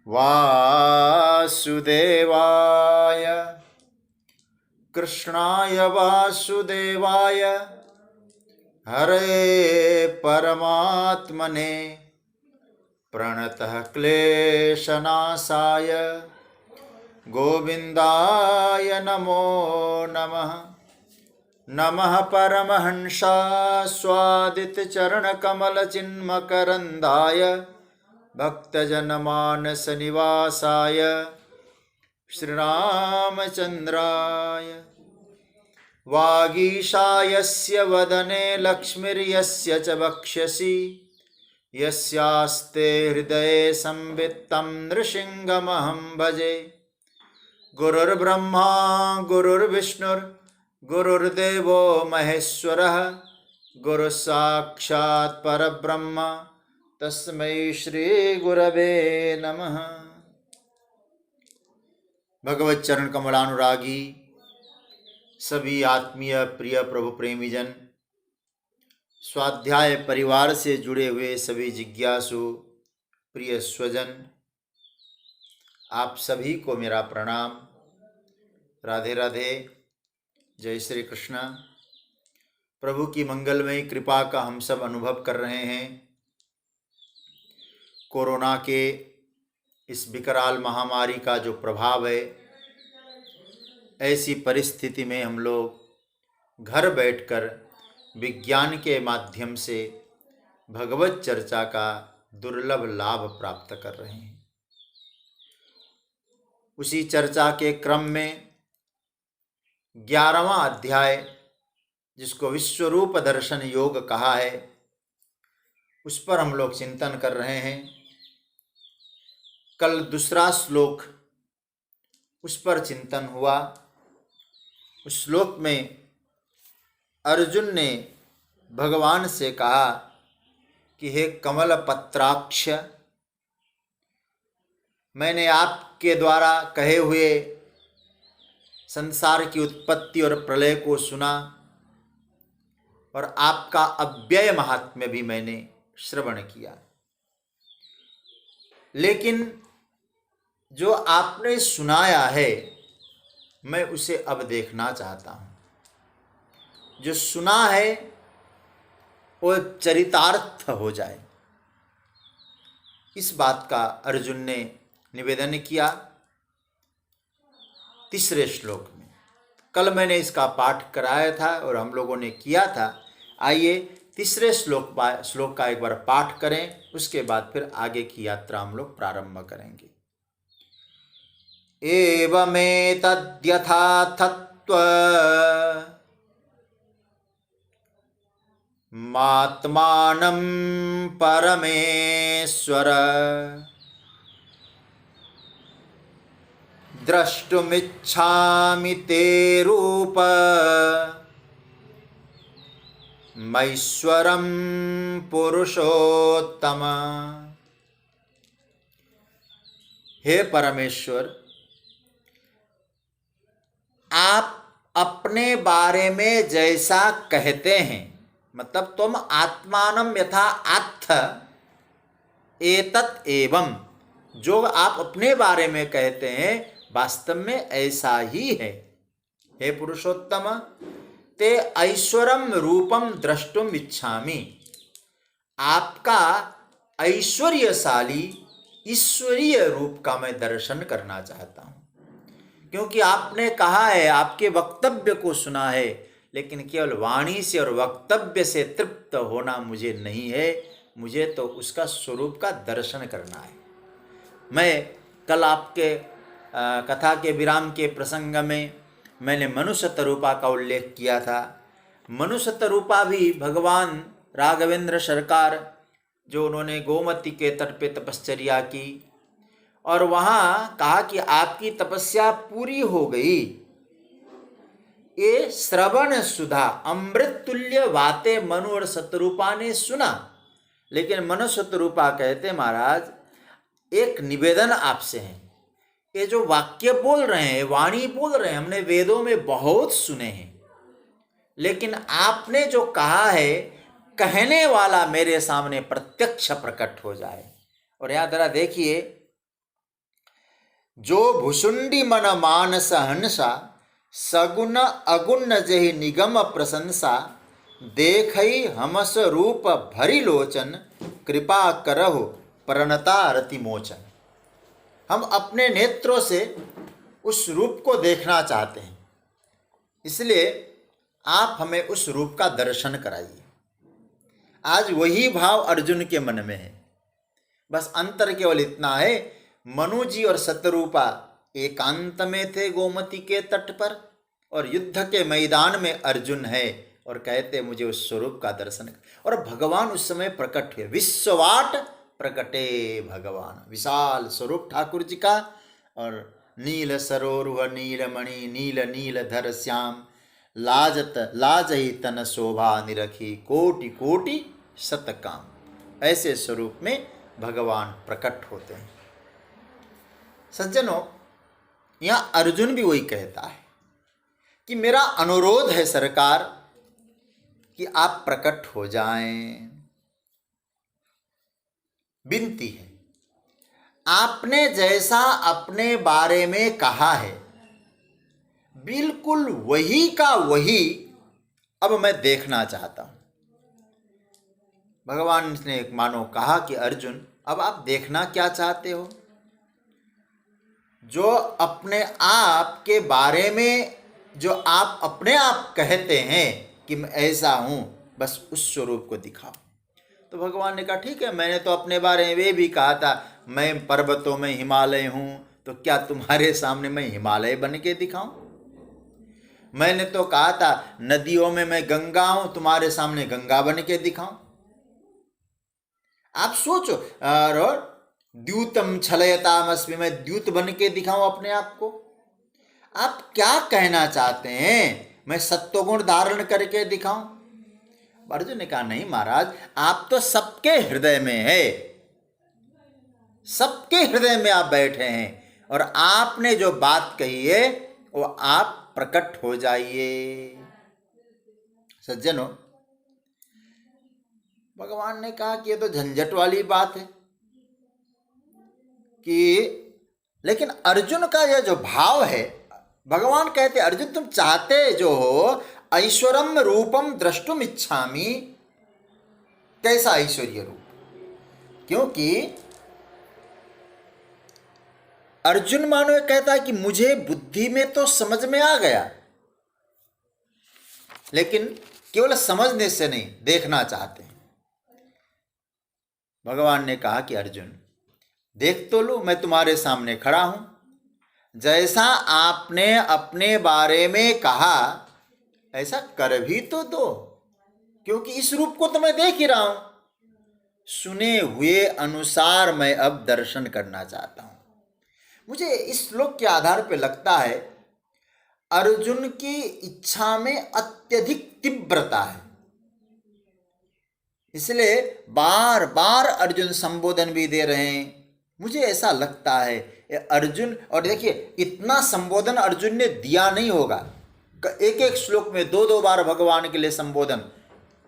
वासुदेवाय कृष्णाय वासुदेवाय हरे परमात्मने प्रणतः क्लेशनाशाय गोविन्दाय नमो नमः। नमः परमहंसास्वादितचरणकमलचिन्मकरन्दाय भक्तजनमानसनिवासाय श्रीरामचन्द्राय। वागीशायस्य वदने लक्ष्मीर्यस्य च वक्षसि यस्यास्ते हृदये संवित्तं नृसिंहमहं भजे। गुरुर्ब्रह्मा गुरुर्विष्णुर्गुरुर्देवो महेश्वरः गुरुसाक्षात् परब्रह्म तस्मै श्री गुरवे नमः। भगवत चरण कमलानुरागी सभी आत्मीय प्रिय प्रभु प्रेमीजन, स्वाध्याय परिवार से जुड़े हुए सभी जिज्ञासु प्रिय स्वजन, आप सभी को मेरा प्रणाम। राधे राधे, जय श्री कृष्ण। प्रभु की मंगलमयी कृपा का हम सब अनुभव कर रहे हैं। कोरोना के इस विकराल महामारी का जो प्रभाव है, ऐसी परिस्थिति में हम लोग घर बैठकर विज्ञान के माध्यम से भगवत चर्चा का दुर्लभ लाभ प्राप्त कर रहे हैं। उसी चर्चा के क्रम में 11वां अध्याय, जिसको विश्वरूप दर्शन योग कहा है, उस पर हम लोग चिंतन कर रहे हैं। कल दूसरा श्लोक, उस पर चिंतन हुआ। उस श्लोक में अर्जुन ने भगवान से कहा कि हे कमल पत्राक्ष, मैंने आपके द्वारा कहे हुए संसार की उत्पत्ति और प्रलय को सुना और आपका अव्यय महात्म्य भी मैंने श्रवण किया, लेकिन जो आपने सुनाया है मैं उसे अब देखना चाहता हूँ। जो सुना है वो चरितार्थ हो जाए, इस बात का अर्जुन ने निवेदन किया तीसरे श्लोक में। कल मैंने इसका पाठ कराया था और हम लोगों ने किया था। आइए तीसरे श्लोक का एक बार पाठ करें, उसके बाद फिर आगे की यात्रा हम लोग प्रारंभ करेंगे। एवमेतद्यथाथत्व मात्मानं परमेश्वर द्रष्टुमिच्छामि ते रूप मैश्वरं पुरुषोत्तम। हे परमेश्वर, आप अपने बारे में जैसा कहते हैं, मतलब तुम आत्मानं यथा आत्थ एतत् एवं, जो आप अपने बारे में कहते हैं वास्तव में ऐसा ही है। हे पुरुषोत्तम, ते ऐश्वरम रूपम द्रष्टुम इच्छामि, आपका ऐश्वर्यशाली ईश्वरीय रूप का मैं दर्शन करना चाहता हूँ। क्योंकि आपने कहा है, आपके वक्तव्य को सुना है, लेकिन केवल वाणी से और वक्तव्य से तृप्त होना मुझे नहीं है, मुझे तो उसका स्वरूप का दर्शन करना है। मैं कल आपके कथा के विराम के प्रसंग में मैंने मनुष्य तरूपा का उल्लेख किया था। मनुष्य तरूपा भी भगवान राघवेंद्र सरकार, जो उन्होंने गोमती के तट पे तपश्चर्या की और वहाँ कहा कि आपकी तपस्या पूरी हो गई। ये श्रवण सुधा अमृत तुल्य बातें मनु और सतरूपा ने सुना, लेकिन मनु सतरूपा कहते महाराज, एक निवेदन आपसे है। ये जो वाक्य बोल रहे हैं, वाणी बोल रहे हैं, हमने वेदों में बहुत सुने हैं, लेकिन आपने जो कहा है, कहने वाला मेरे सामने प्रत्यक्ष प्रकट हो जाए। और यहाँ जरा देखिए, जो भुसुंडी मन मानस हंसा, सगुन अगुण जहि निगम प्रशंसा, देखई हमस रूप भरी लोचन, कृपा करहु प्रणता रति मोचन। हम अपने नेत्रों से उस रूप को देखना चाहते हैं, इसलिए आप हमें उस रूप का दर्शन कराइए। आज वही भाव अर्जुन के मन में है, बस अंतर केवल इतना है, मनु जी और सतरूपा एकांत में थे गोमती के तट पर, और युद्ध के मैदान में अर्जुन है और कहते मुझे उस स्वरूप का दर्शन कर। और भगवान उस समय प्रकट हुए, विश्ववाट प्रकटे भगवान, विशाल स्वरूप ठाकुर जी का। और नील सरोरुह नीलमणि, नील नील धर श्याम, लाजत लाजही तन शोभा निरखी, कोटि कोटि सतकाम। ऐसे स्वरूप में भगवान प्रकट होते हैं। सज्जनों, यहाँ अर्जुन भी वही कहता है कि मेरा अनुरोध है सरकार कि आप प्रकट हो जाएं। विनती है, आपने जैसा अपने बारे में कहा है बिल्कुल वही का वही अब मैं देखना चाहता हूं। भगवान ने मानो कहा कि अर्जुन, अब आप देखना क्या चाहते हो? जो अपने आप के बारे में जो आप अपने आप कहते हैं कि मैं ऐसा हूं, बस उस स्वरूप को दिखाओ। तो भगवान ने कहा ठीक है, मैंने तो अपने बारे में वे भी कहा था मैं पर्वतों में हिमालय हूं, तो क्या तुम्हारे सामने मैं हिमालय बन के दिखाऊं? मैंने तो कहा था नदियों में मैं गंगा हूं, तुम्हारे सामने गंगा बन के दिखाऊं? आप सोचो, और द्यूतम छलयतामस्मि, मैं द्यूत बन के दिखाऊं अपने आप को? आप क्या कहना चाहते हैं, मैं सत्वगुण धारण करके दिखाऊं? अर्जुन ने कहा नहीं महाराज, आप तो सबके हृदय में है, सबके हृदय में आप बैठे हैं, और आपने जो बात कही है वो आप प्रकट हो जाइए। सज्जनों, भगवान ने कहा कि ये तो झंझट वाली बात है कि, लेकिन अर्जुन का यह जो भाव है, भगवान कहते अर्जुन तुम चाहते जो हो ऐश्वरम रूपम द्रष्टुम इच्छामि, कैसा ऐश्वर्य रूप? क्योंकि अर्जुन मानो कहता है कि मुझे बुद्धि में तो समझ में आ गया, लेकिन केवल समझने से नहीं, देखना चाहते हैं। भगवान ने कहा कि अर्जुन देख तो लो, मैं तुम्हारे सामने खड़ा हूं, जैसा आपने अपने बारे में कहा ऐसा कर भी तो दो, क्योंकि इस रूप को तो मैं देख ही रहा हूं। सुने हुए अनुसार मैं अब दर्शन करना चाहता हूं। मुझे इस श्लोक के आधार पर लगता है अर्जुन की इच्छा में अत्यधिक तीव्रता है, इसलिए बार बार अर्जुन संबोधन भी दे रहे हैं। मुझे ऐसा लगता है अर्जुन, और देखिए इतना संबोधन अर्जुन ने दिया नहीं होगा, एक एक श्लोक में दो दो बार भगवान के लिए संबोधन।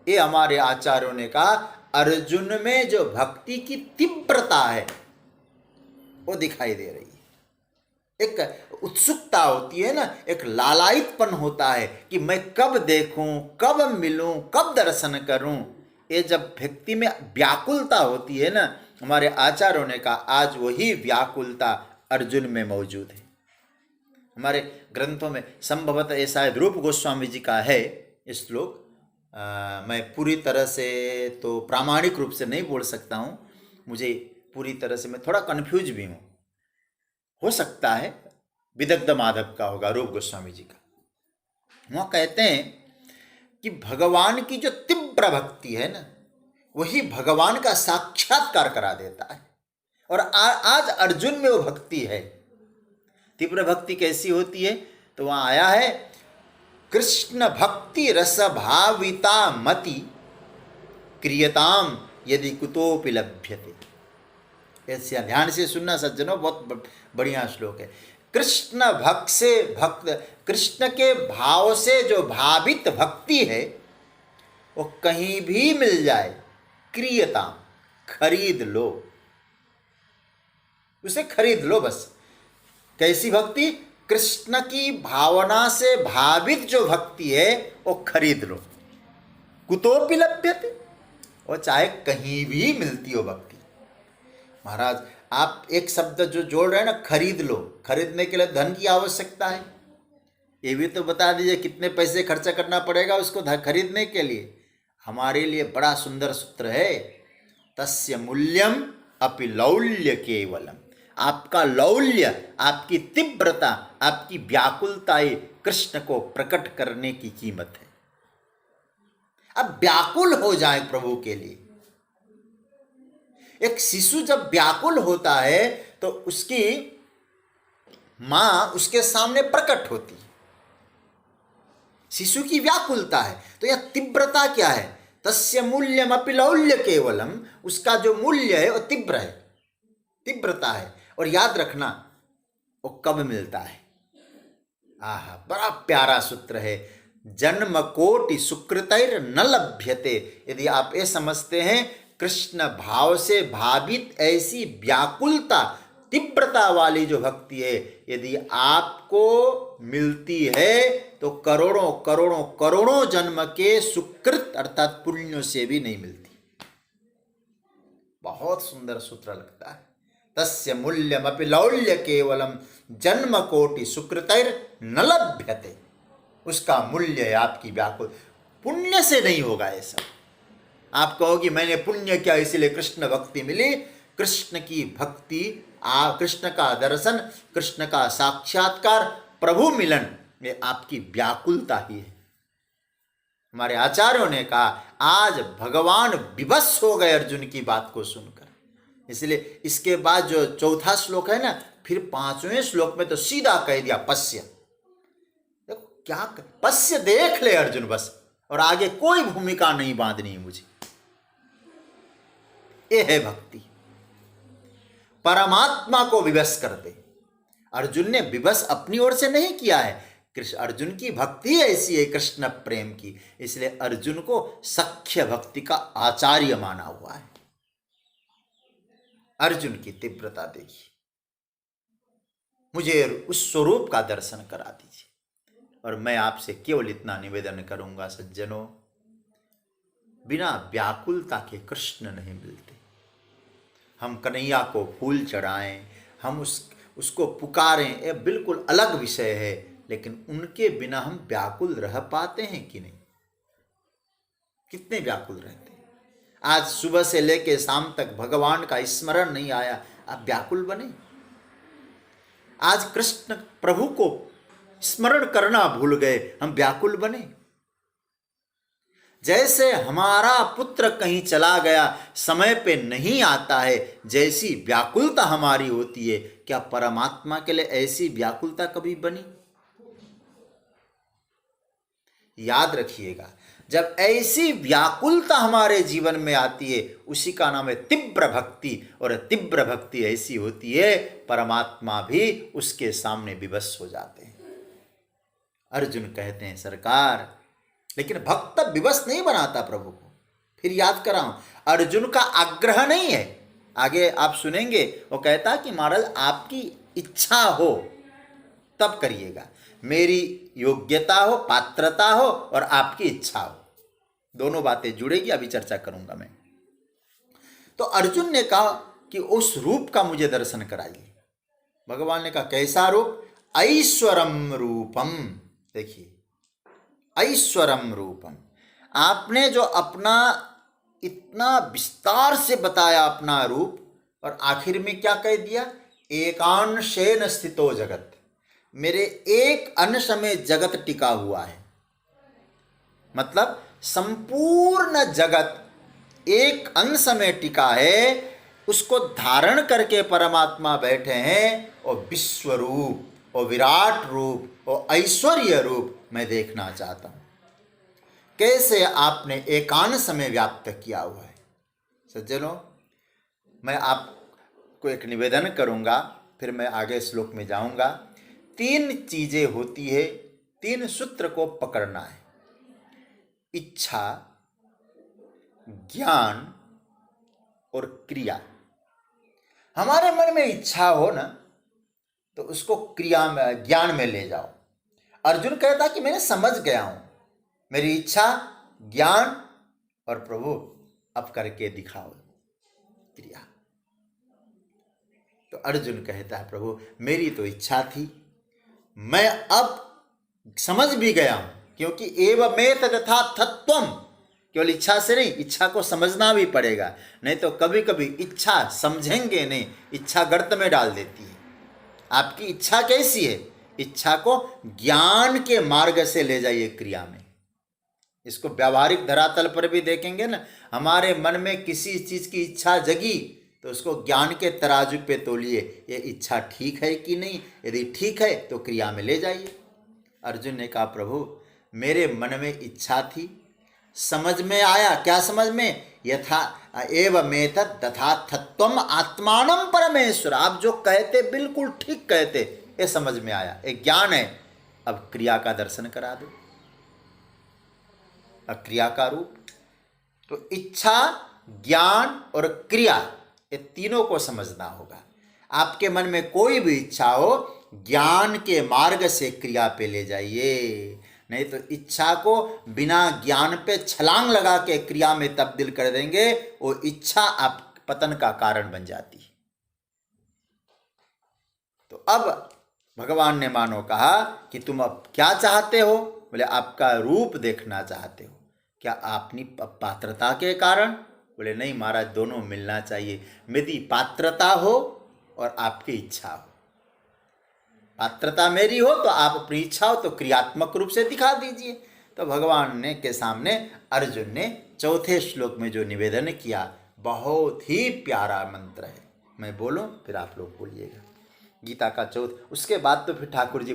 ये हमारे आचार्यों ने कहा अर्जुन में जो भक्ति की तीव्रता है वो दिखाई दे रही है। एक उत्सुकता होती है ना, एक लालायितपन होता है कि मैं कब देखूं, कब मिलूं, कब दर्शन करूं। ये जब भक्ति में व्याकुलता होती है ना, हमारे आचार्यों ने कहा आज वही व्याकुलता अर्जुन में मौजूद है। हमारे ग्रंथों में संभवतः ये शायद रूप गोस्वामी जी का है इस श्लोक, मैं पूरी तरह से तो प्रामाणिक रूप से नहीं बोल सकता हूँ, मुझे पूरी तरह से मैं थोड़ा कन्फ्यूज भी हूँ, हो सकता है विदग्ध माधव का होगा, रूप गोस्वामी जी का। वहाँ कहते हैं कि भगवान की जो तीव्र भक्ति है ना, वही भगवान का साक्षात्कार करा देता है, और आज अर्जुन में वो भक्ति है। तीव्र भक्ति कैसी होती है? तो वहाँ आया है कृष्ण भक्ति रस भाविता मति, क्रियताम यदि कुतोपि लभ्यते। ऐसे ध्यान से सुनना सज्जनों, बहुत बढ़िया श्लोक है। कृष्ण भक्त से भक्त, कृष्ण के भाव से जो भावित भक्ति है वो कहीं भी मिल जाए, क्रियताम, खरीद लो, उसे खरीद लो बस। कैसी भक्ति? कृष्ण की भावना से भावित जो भक्ति है वो खरीद लो। कुतोपि लभ्यते, वो चाहे कहीं भी मिलती हो भक्ति। महाराज आप एक शब्द जो जोड़ रहे हैं ना, खरीद लो, खरीदने के लिए धन की आवश्यकता है, ये भी तो बता दीजिए कितने पैसे खर्चा करना पड़ेगा उसको खरीदने के लिए। हमारे लिए बड़ा सुंदर सूत्र है, तस्य मूल्यम अपि लौल्य केवलम। आपका लौल्य, आपकी तीव्रता, आपकी व्याकुलता ही कृष्ण को प्रकट करने की कीमत है। अब व्याकुल हो जाए प्रभु के लिए। एक शिशु जब व्याकुल होता है तो उसकी मां उसके सामने प्रकट होती है। शिशु की व्याकुलता है, तो यह तीव्रता क्या है? तस्य मूल्यम अपि लौल्य केवलम, उसका जो मूल्य है वो तीव्र है, तीव्रता है। और याद रखना वो कब मिलता है? आहा, बड़ा प्यारा सूत्र है, जन्म कोटि सुकृतैर न लभ्यते। यदि आप ये समझते हैं कृष्ण भाव से भावित ऐसी व्याकुलता, तीव्रता वाली जो भक्ति है यदि आपको मिलती है तो करोड़ों करोड़ों करोड़ों जन्म के सुकृत अर्थात पुण्यों से भी नहीं मिलती। बहुत सुंदर सूत्र लगता है, तस्य मूल्यमपि लौल्य केवलम जन्म कोटि सुकृतैर न लभ्यते। उसका मूल्य है आपकी व्याकुल, पुण्य से नहीं होगा ये सब। आप कहोगे मैंने पुण्य किया इसलिए कृष्ण भक्ति मिली। कृष्ण की भक्ति, कृष्ण का दर्शन, कृष्ण का साक्षात्कार, प्रभु मिलन, ये आपकी व्याकुलता ही है। हमारे आचार्यों ने कहा आज भगवान विवश हो गए अर्जुन की बात को सुनकर। इसलिए इसके बाद जो चौथा श्लोक है ना, फिर पांचवें श्लोक में तो सीधा कह दिया पश्य। देखो क्या पश्य, देख ले अर्जुन बस, और आगे कोई भूमिका नहीं बांधनी मुझे। ये है भक्ति, परमात्मा को विवश कर दे। अर्जुन ने विवश अपनी ओर से नहीं किया है, कृष्ण अर्जुन की भक्ति ऐसी है कृष्ण प्रेम की, इसलिए अर्जुन को सख्य भक्ति का आचार्य माना हुआ है। अर्जुन की तीव्रता देखिए, मुझे उस स्वरूप का दर्शन करा दीजिए। और मैं आपसे केवल इतना निवेदन करूंगा सज्जनों, बिना व्याकुलता के कृष्ण नहीं मिलते। हम कन्हैया को फूल चढ़ाएं, हम उसको पुकारें, ये बिल्कुल अलग विषय है, लेकिन उनके बिना हम व्याकुल रह पाते हैं कि नहीं? कितने व्याकुल रहते हैं। आज सुबह से लेकर शाम तक भगवान का स्मरण नहीं आया, आप व्याकुल बने। आज कृष्ण प्रभु को स्मरण करना भूल गए, हम व्याकुल बने। जैसे हमारा पुत्र कहीं चला गया, समय पे नहीं आता है, जैसी व्याकुलता हमारी होती है, क्या परमात्मा के लिए ऐसी व्याकुलता कभी बनी? याद रखिएगा, जब ऐसी व्याकुलता हमारे जीवन में आती है उसी का नाम है तीव्र भक्ति। और तीव्र भक्ति ऐसी होती है परमात्मा भी उसके सामने विवश हो जाते हैं। अर्जुन कहते हैं सरकार, लेकिन भक्त विवश नहीं बनाता प्रभु को। फिर याद कराऊं, अर्जुन का आग्रह नहीं है, आगे आप सुनेंगे वो कहता कि महाराज आपकी इच्छा हो तब करिएगा, मेरी योग्यता हो, पात्रता हो और आपकी इच्छा हो, दोनों बातें जुड़ेगी, अभी चर्चा करूंगा मैं। तो अर्जुन ने कहा कि उस रूप का मुझे दर्शन कराइए। भगवान ने कहा कैसा रूप? ऐश्वरम रूपम। देखिए ऐश्वरम रूपम, आपने जो अपना इतना विस्तार से बताया अपना रूप, और आखिर में क्या कह दिया? एकांशेन स्थितो जगत, मेरे एक अंश में जगत टिका हुआ है। मतलब संपूर्ण जगत एक अंश में टिका है, उसको धारण करके परमात्मा बैठे हैं। और विश्व रूप और विराट रूप और ऐश्वर्य रूप मैं देखना चाहता हूं। कैसे आपने एकांश में व्याप्त किया हुआ है। सज्जनों, मैं आपको एक निवेदन करूंगा, फिर मैं आगे श्लोक में जाऊंगा। 3 चीजें होती है, 3 सूत्र को पकड़ना है: इच्छा, ज्ञान और क्रिया। हमारे मन में इच्छा हो ना, तो उसको क्रिया में, ज्ञान में ले जाओ। अर्जुन कहता कि मैंने समझ गया हूं, मेरी इच्छा, ज्ञान, और प्रभु अब करके दिखाओ क्रिया। तो अर्जुन कहता है प्रभु मेरी तो इच्छा थी, मैं अब समझ भी गया हूं, क्योंकि एवं में तथा तत्वम, केवल इच्छा से नहीं, इच्छा को समझना भी पड़ेगा, नहीं तो कभी कभी इच्छा समझेंगे नहीं, इच्छा गर्त में डाल देती है। आपकी इच्छा कैसी है? इच्छा को ज्ञान के मार्ग से ले जाइए क्रिया में। इसको व्यावहारिक धरातल पर भी देखेंगे ना, हमारे मन में किसी चीज की इच्छा जगी तो उसको ज्ञान के तराजू पे तोलिए, ये इच्छा ठीक है कि नहीं, यदि ठीक है तो क्रिया में ले जाइए। अर्जुन ने कहा प्रभु मेरे मन में इच्छा थी, समझ में आया, क्या समझ में, यथा एव मेतद तथात्वम आत्मानम परमेश्वर, आप जो कहते बिल्कुल ठीक कहते, ये समझ में आया, एक ज्ञान है, अब क्रिया का दर्शन करा दो, अब क्रिया का रूप। तो इच्छा, ज्ञान और क्रिया, ये तीनों को समझना होगा। आपके मन में कोई भी इच्छा हो, ज्ञान के मार्ग से क्रिया पे ले जाइए, नहीं तो इच्छा को बिना ज्ञान पे छलांग लगा के क्रिया में तब्दील कर देंगे, वो इच्छा आप पतन का कारण बन जाती है। तो अब भगवान ने मानो कहा कि तुम अब क्या चाहते हो? बोले आपका रूप देखना चाहते हो। क्या अपनी पात्रता के कारण? बोले नहीं महाराज, दोनों मिलना चाहिए, मेरी पात्रता हो और आपकी इच्छा हो। पात्रता मेरी हो तो आप अपनी इच्छा हो तो क्रियात्मक रूप से दिखा दीजिए। तो भगवान ने के सामने अर्जुन ने चौथे श्लोक में जो निवेदन किया, बहुत ही प्यारा मंत्र है, मैं बोलूं फिर आप लोग बोलिएगा। गीता का चौथ, उसके बाद तो फिर ठाकुर जी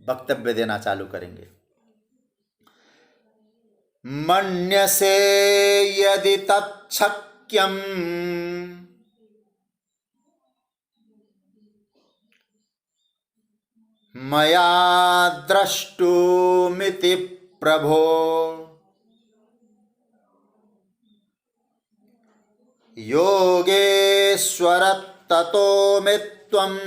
वक्तव्य देना चालू करेंगे। मन्यसे यदि तच्छक्यम मया द्रष्टुमिति प्रभो योगेश्वर ततो मे त्वं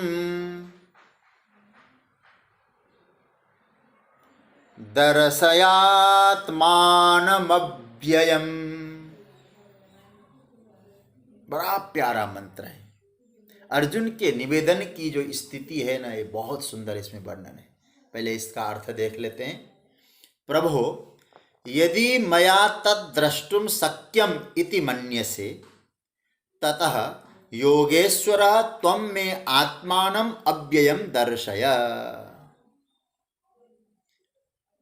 दर्शयात्मानमव्ययम्। बड़ा प्यारा मंत्र है। अर्जुन के निवेदन की जो स्थिति है ना, ये बहुत सुंदर इसमें वर्णन है। पहले इसका अर्थ देख लेते हैं। प्रभो यदि मया तद द्रष्टुम शक्यम इति मन्यसे ततः योगेश्वर त्वं मे आत्मानम अव्ययम दर्शय।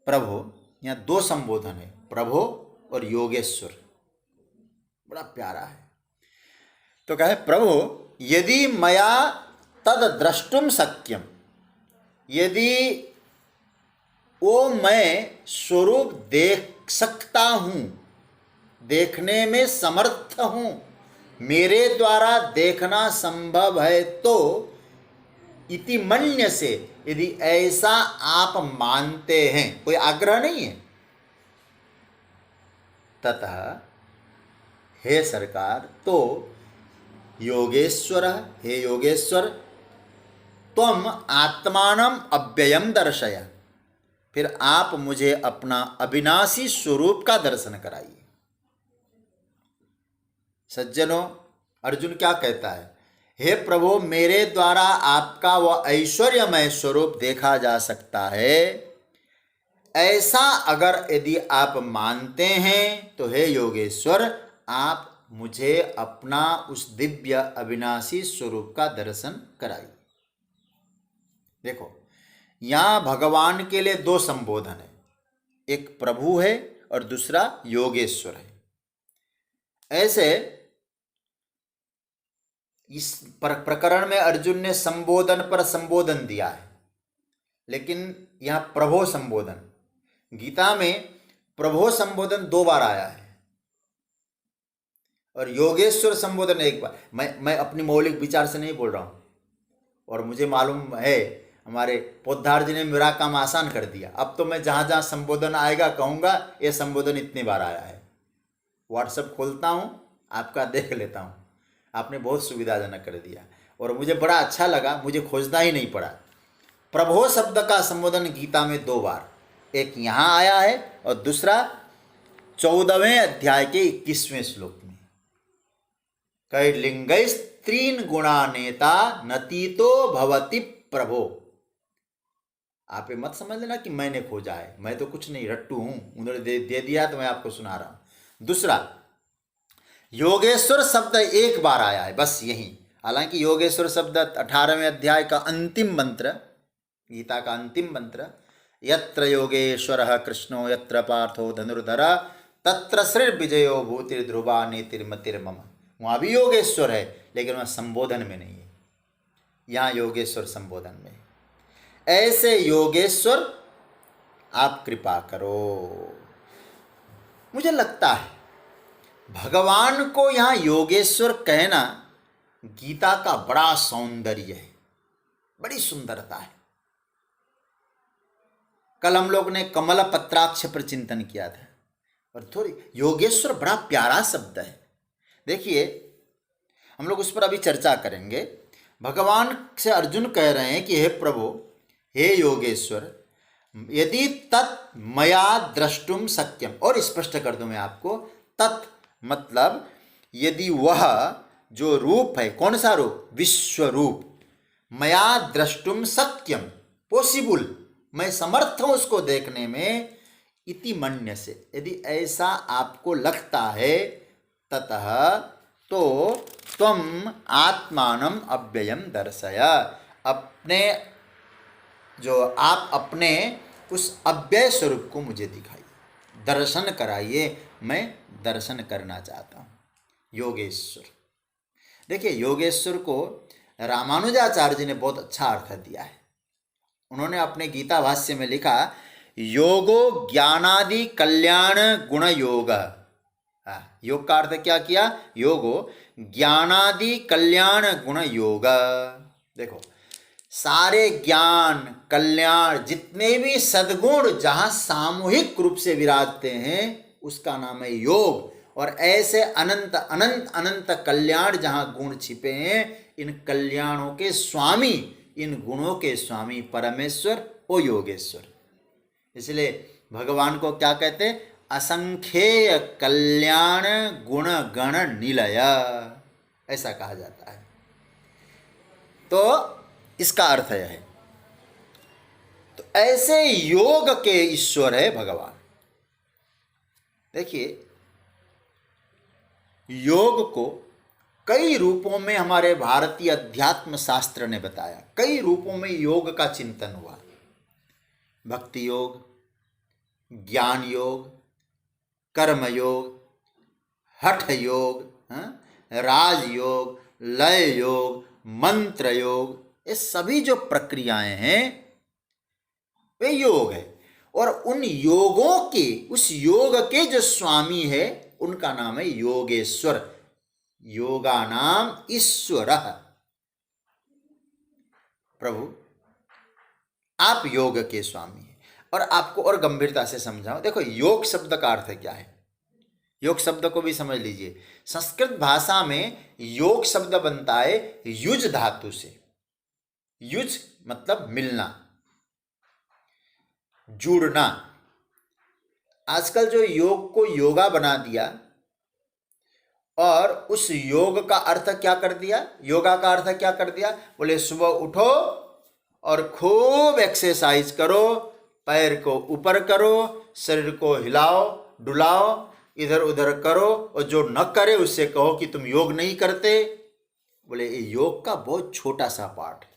प्रभो, यहाँ दो संबोधन है, प्रभो और योगेश्वर, बड़ा प्यारा है। तो कहे प्रभो यदि मया तद द्रष्टुम शक्यम, यदि वो मैं स्वरूप देख सकता हूँ, देखने में समर्थ हूँ, मेरे द्वारा देखना संभव है, तो इति मन्य से, यदि ऐसा आप मानते हैं, कोई आग्रह नहीं है, ततः हे सरकार, तो योगेश्वर, हे योगेश्वर, त्वम आत्मानम अव्ययम दर्शय, फिर आप मुझे अपना अविनाशी स्वरूप का दर्शन कराइए। सज्जनों, अर्जुन क्या कहता है? हे प्रभु, मेरे द्वारा आपका वह ऐश्वर्यमय स्वरूप देखा जा सकता है, ऐसा अगर यदि आप मानते हैं तो हे योगेश्वर, आप मुझे अपना उस दिव्य अविनाशी स्वरूप का दर्शन कराइए। देखो, यहाँ भगवान के लिए दो संबोधन है, एक प्रभु है और दूसरा योगेश्वर है। ऐसे इस प्रकरण में अर्जुन ने संबोधन पर संबोधन दिया है, लेकिन यहाँ प्रभो संबोधन, गीता में प्रभो संबोधन 2 बार आया है और योगेश्वर संबोधन 1 बार। मैं अपनी मौलिक विचार से नहीं बोल रहा हूँ, और मुझे मालूम है हमारे पोद्दार जी ने मेरा काम आसान कर दिया। अब तो मैं जहाँ जहाँ संबोधन आएगा कहूँगा ये संबोधन इतनी बार आया है। व्हाट्सएप खोलता हूँ, आपका देख लेता हूँ, आपने बहुत सुविधाजनक कर दिया। और मुझे बड़ा अच्छा लगा, मुझे खोजना ही नहीं पड़ा। प्रभो शब्द का संबोधन गीता में 2 बार, एक यहाँ आया है और दूसरा 14वें अध्याय के 21वें श्लोक में। कैर्लिंगैस्त्रीन् गुणानेता नतीतो भवति प्रभो। आप ये मत समझ लेना कि मैंने खोजा है, मैं तो कुछ नहीं, रट्टू हूं, उन्होंने दे दिया तो मैं आपको सुना रहा हूं। दूसरा, योगेश्वर शब्द 1 बार आया है, बस यही। हालांकि योगेश्वर शब्द 18वें अध्याय का अंतिम मंत्र, गीता का अंतिम मंत्र, यत्र योगेश्वरः कृष्णो यत्र पार्थो धनुर्धर तत्र श्रीर्विजयो भूतिर्ध्रुवा नीतिर्मतिर्मम। वहाँ भी योगेश्वर है, लेकिन वहाँ संबोधन में नहीं है, यहाँ योगेश्वर संबोधन में। ऐसे योगेश्वर आप कृपा करो। मुझे लगता है भगवान को यहाँ योगेश्वर कहना गीता का बड़ा सौंदर्य है, बड़ी सुंदरता है। कल हम लोग ने कमल पत्राक्ष पर चिंतन किया था, और थोड़ी योगेश्वर बड़ा प्यारा शब्द है। देखिए, हम लोग उस पर अभी चर्चा करेंगे। भगवान से अर्जुन कह रहे हैं कि हे प्रभु, हे योगेश्वर, यदि तत् मया द्रष्टुम सत्यम, और स्पष्ट कर दूं मैं आपको, तत् मतलब यदि वह जो रूप है, कौन सा रूप? विश्व रूप, मया द्रष्टुम सत्यम, पॉसिबल, मैं समर्थ हूं उसको देखने में, इति मन्य से, यदि ऐसा आपको लगता है, ततः तो त्वम आत्मानम अव्ययम दर्शय, अपने जो आप अपने उस अव्यय स्वरूप को मुझे दिखाइए, दर्शन कराइए, मैं दर्शन करना चाहता हूँ। योगेश्वर, देखिए योगेश्वर को रामानुजाचार्य जी ने बहुत अच्छा अर्थ दिया है। उन्होंने अपने गीता भाष्य में लिखा, योगो ज्ञानादि कल्याण गुण योग। योग का अर्थ क्या किया? योगो ज्ञानादि कल्याण गुण योग। देखो, सारे ज्ञान कल्याण जितने भी सद्गुण जहाँ सामूहिक रूप से विराजते हैं उसका नाम है योग। और ऐसे अनंत अनंत अनंत कल्याण जहाँ गुण छिपे हैं, इन कल्याणों के स्वामी, इन गुणों के स्वामी परमेश्वर ओ योगेश्वर। इसलिए भगवान को क्या कहते हैं? असंख्येय कल्याण गुण गण निलय, ऐसा कहा जाता है। तो इसका अर्थ यह है, तो ऐसे योग के ईश्वर है भगवान। देखिए, योग को कई रूपों में हमारे भारतीय अध्यात्म शास्त्र ने बताया, कई रूपों में योग का चिंतन हुआ। भक्ति योग, ज्ञान योग, कर्म योग, हठ योग, राजयोग, लय योग, मंत्र योग, ये सभी जो प्रक्रियाएं हैं वे योग है। और उन योगों के, उस योग के जो स्वामी है उनका नाम है योगेश्वर। योगा नाम ईश्वर। प्रभु आप योग के स्वामी हैं। और आपको और गंभीरता से समझाओ, देखो योग शब्द का अर्थ क्या है? योग शब्द को भी समझ लीजिए। संस्कृत भाषा में योग शब्द बनता है युज धातु से। युज मतलब मिलना, जुड़ना। आजकल जो योग को योगा बना दिया और उस योग का अर्थ क्या कर दिया, योगा का अर्थ क्या कर दिया? बोले सुबह उठो और खूब एक्सरसाइज करो, पैर को ऊपर करो, शरीर को हिलाओ डुलाओ, इधर उधर करो, और जो न करे उससे कहो कि तुम योग नहीं करते। बोले ये योग का बहुत छोटा सा पार्ट है।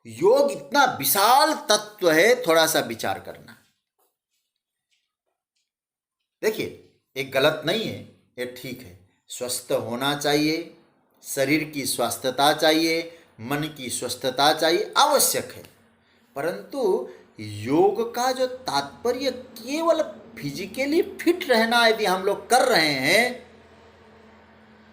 योग इतना विशाल तत्व है, थोड़ा सा विचार करना। देखिए, ये गलत नहीं है, ये ठीक है। स्वस्थ होना चाहिए, शरीर की स्वस्थता चाहिए, मन की स्वस्थता चाहिए, आवश्यक है। परंतु योग का जो तात्पर्य केवल फिजिकली फिट रहना यदि हम लोग कर रहे हैं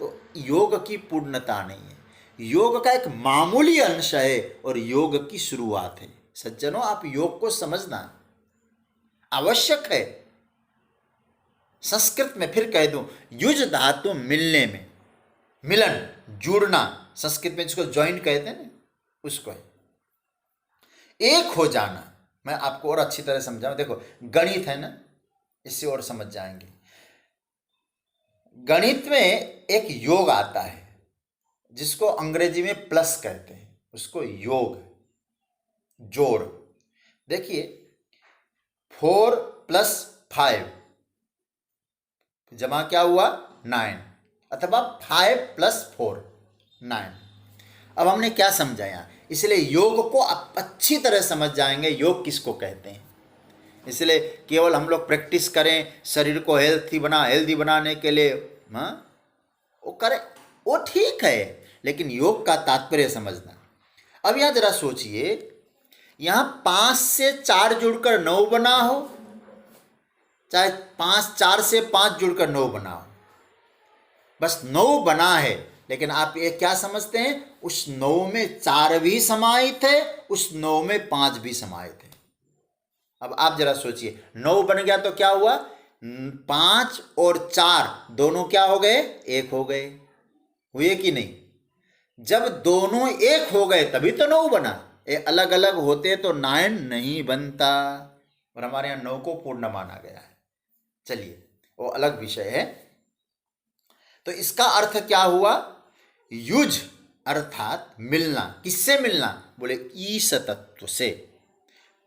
तो योग की पूर्णता नहीं है। योग का एक मामूली अंश है और योग की शुरुआत है। सज्जनों, आप योग को समझना आवश्यक है। संस्कृत में फिर कह दूं, युज धातु मिलने में, मिलन, जुड़ना, संस्कृत में जिसको ज्वाइंट कहते हैं ना, उसको है एक हो जाना। मैं आपको और अच्छी तरह समझाऊं, देखो गणित है ना, इससे और समझ जाएंगे। गणित में एक योग आता है जिसको अंग्रेजी में प्लस कहते हैं, उसको योग, जोड़। देखिए 4 + 5 जमा क्या हुआ 9, अथवा 5 + 4 9। अब हमने क्या समझा यहाँ, इसलिए योग को आप अच्छी तरह समझ जाएंगे योग किसको कहते हैं। इसलिए केवल हम लोग प्रैक्टिस करें शरीर को हेल्दी बनाने के लिए, हाँ वो करें, वो ठीक है, लेकिन योग का तात्पर्य समझना। अब यहाँ जरा सोचिए, यहाँ 5 से 4 जुड़कर 9 बना हो, चाहे 4 से 5 जुड़कर 9 बना हो, बस 9 बना है, लेकिन आप ये क्या समझते हैं, उस 9 में 4 भी समाहित है, उस 9 में 5 भी समाहित है। अब आप जरा सोचिए, 9 बन गया तो क्या हुआ, 5 और 4 दोनों क्या हो गए, एक हो गए, हुए कि नहीं। जब दोनों एक हो गए तभी तो 9 बना, ये अलग अलग होते तो 9 नहीं बनता, और हमारे यहाँ 9 को पूर्ण माना गया है। चलिए वो अलग विषय है। तो इसका अर्थ क्या हुआ, युज अर्थात मिलना। किससे मिलना, बोले ईश तत्व से,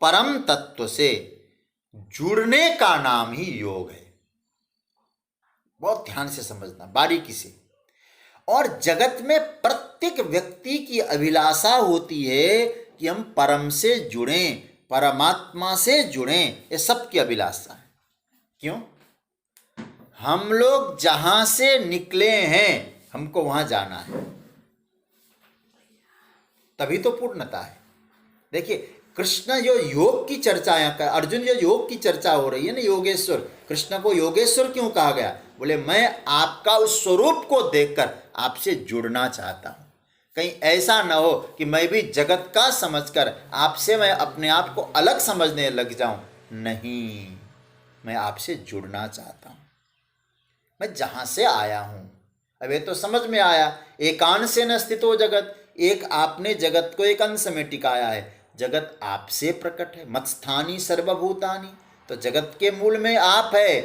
परम तत्व से जुड़ने का नाम ही योग है। बहुत ध्यान से समझना, बारीकी से। और जगत में प्रत्येक व्यक्ति की अभिलाषा होती है कि हम परम से जुड़ें, परमात्मा से जुड़ें, ये सबकी अभिलाषा है। क्यों, हम लोग जहां से निकले हैं हमको वहां जाना है, तभी तो पूर्णता है। देखिए कृष्ण जो योग की चर्चा यहाँ, अर्जुन जो योग की चर्चा हो रही है ना, योगेश्वर, कृष्ण को योगेश्वर क्यों कहा गया, बोले मैं आपका उस स्वरूप को देखकर आपसे जुड़ना चाहता हूं। कहीं ऐसा ना हो कि मैं भी जगत का समझकर आपसे मैं अपने आप को अलग समझने लग जाऊं, नहीं, मैं आपसे जुड़ना चाहता हूं। मैं जहां से आया हूं, अब ये तो समझ में आया, एकांश से न स्थितो जगत, एक आपने जगत को एक अंश में टिकाया है, जगत आपसे प्रकट है, मत्स्थानी सर्वभूतानि, तो जगत के मूल में आप है,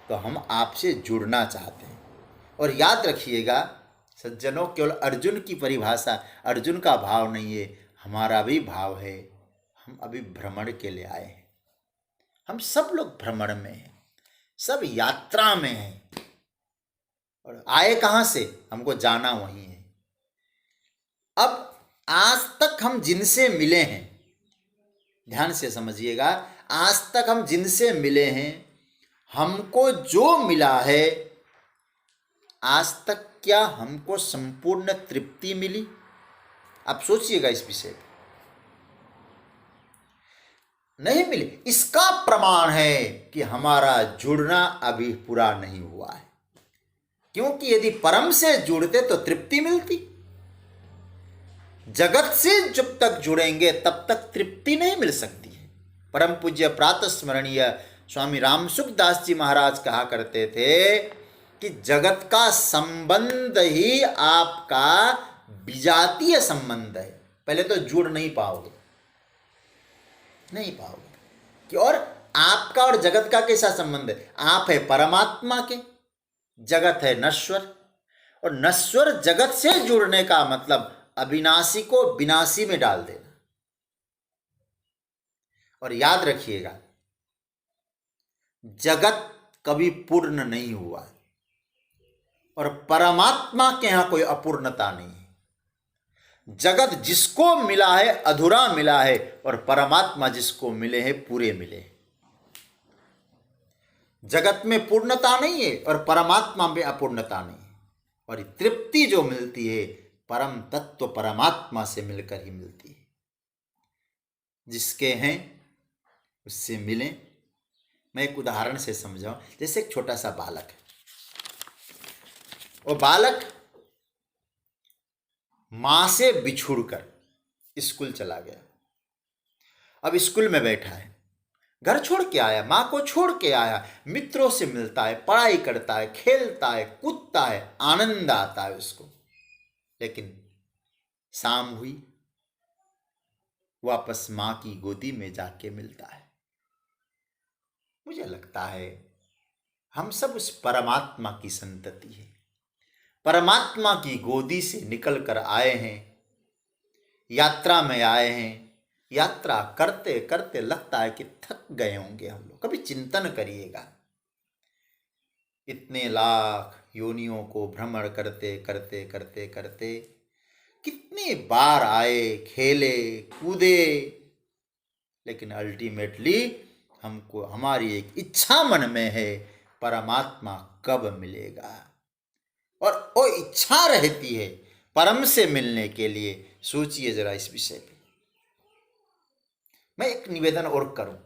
तो हम आपसे जुड़ना चाहते हैं। और याद रखिएगा सज्जनों, केवल अर्जुन की परिभाषा, अर्जुन का भाव नहीं है, हमारा भी भाव है। हम अभी भ्रमण के लिए आए हैं, हम सब लोग भ्रमण में हैं, सब यात्रा में हैं, और आए कहाँ से, हमको जाना वहीं है। अब आज तक हम जिनसे मिले हैं, ध्यान से समझिएगा, आज तक हम जिनसे मिले हैं, हमको जो मिला है, आज तक क्या हमको संपूर्ण तृप्ति मिली? आप सोचिएगा इस विषय पर, नहीं मिली। इसका प्रमाण है कि हमारा जुड़ना अभी पूरा नहीं हुआ है, क्योंकि यदि परम से जुड़ते तो तृप्ति मिलती। जगत से जब तक जुड़ेंगे तब तक तृप्ति नहीं मिल सकती है। परम पूज्य प्रातः स्मरणीय स्वामी रामसुखदास जी महाराज कहा करते थे कि जगत का संबंध ही आपका विजातीय संबंध है, पहले तो जुड़ नहीं पाओगे, नहीं पाओगे कि, और आपका और जगत का कैसा संबंध है, आप है परमात्मा के, जगत है नश्वर, और नश्वर जगत से जुड़ने का मतलब अविनाशी को विनाशी में डाल देना। और याद रखिएगा, जगत कभी पूर्ण नहीं हुआ, और परमात्मा के यहां कोई अपूर्णता नहीं है। जगत जिसको मिला है अधूरा मिला है, और परमात्मा जिसको मिले हैं पूरे मिले हैं। जगत में पूर्णता नहीं है और परमात्मा में अपूर्णता नहीं है, और तृप्ति जो मिलती है परम तत्व परमात्मा से मिलकर ही मिलती है। जिसके हैं उससे मिलें। मैं एक उदाहरण से समझाऊं, जैसे एक छोटा सा बालक है, वो बालक मां से बिछुड़कर स्कूल चला गया। अब स्कूल में बैठा है, घर छोड़ के आया, मां को छोड़ के आया, मित्रों से मिलता है, पढ़ाई करता है, खेलता है, कूदता है, आनंद आता है उसको। लेकिन शाम हुई, वापस माँ की गोदी में जाके मिलता है। मुझे लगता है हम सब उस परमात्मा की संतति है, परमात्मा की गोदी से निकल कर आए हैं, यात्रा में आए हैं। यात्रा करते करते लगता है कि थक गए होंगे हम लोग। कभी चिंतन करिएगा, इतने लाख योनियों को भ्रमण करते करते करते करते कितने बार आए, खेले कूदे, लेकिन अल्टीमेटली हमको हमारी एक इच्छा मन में है, परमात्मा कब मिलेगा। और वो इच्छा रहती है परम से मिलने के लिए। सोचिए जरा इस विषय पे। मैं एक निवेदन और करूं,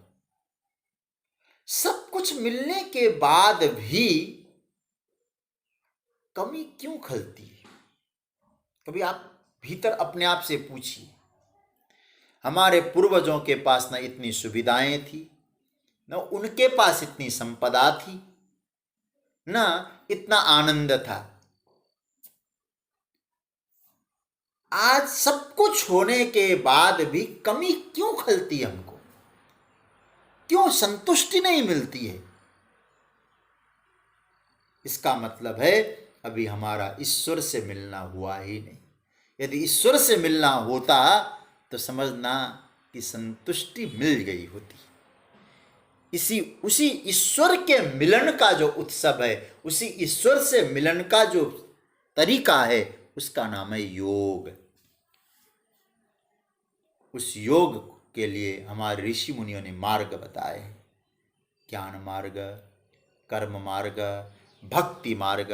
सब कुछ मिलने के बाद भी कमी क्यों खलती है? कभी आप भीतर अपने आप से पूछिए। हमारे पूर्वजों के पास न इतनी सुविधाएं थी, न उनके पास इतनी संपदा थी, न इतना आनंद था। आज सब कुछ होने के बाद भी कमी क्यों खलती है हमको? क्यों संतुष्टि नहीं मिलती है? इसका मतलब है अभी हमारा ईश्वर से मिलना हुआ ही नहीं। यदि ईश्वर से मिलना होता तो समझना कि संतुष्टि मिल गई होती। उसी ईश्वर के मिलन का जो उत्सव है, उसी ईश्वर से मिलन का जो तरीका है, उसका नाम है योग। उस योग के लिए हमारे ऋषि मुनियों ने मार्ग बताए, ज्ञान मार्ग, कर्म मार्ग, भक्ति मार्ग।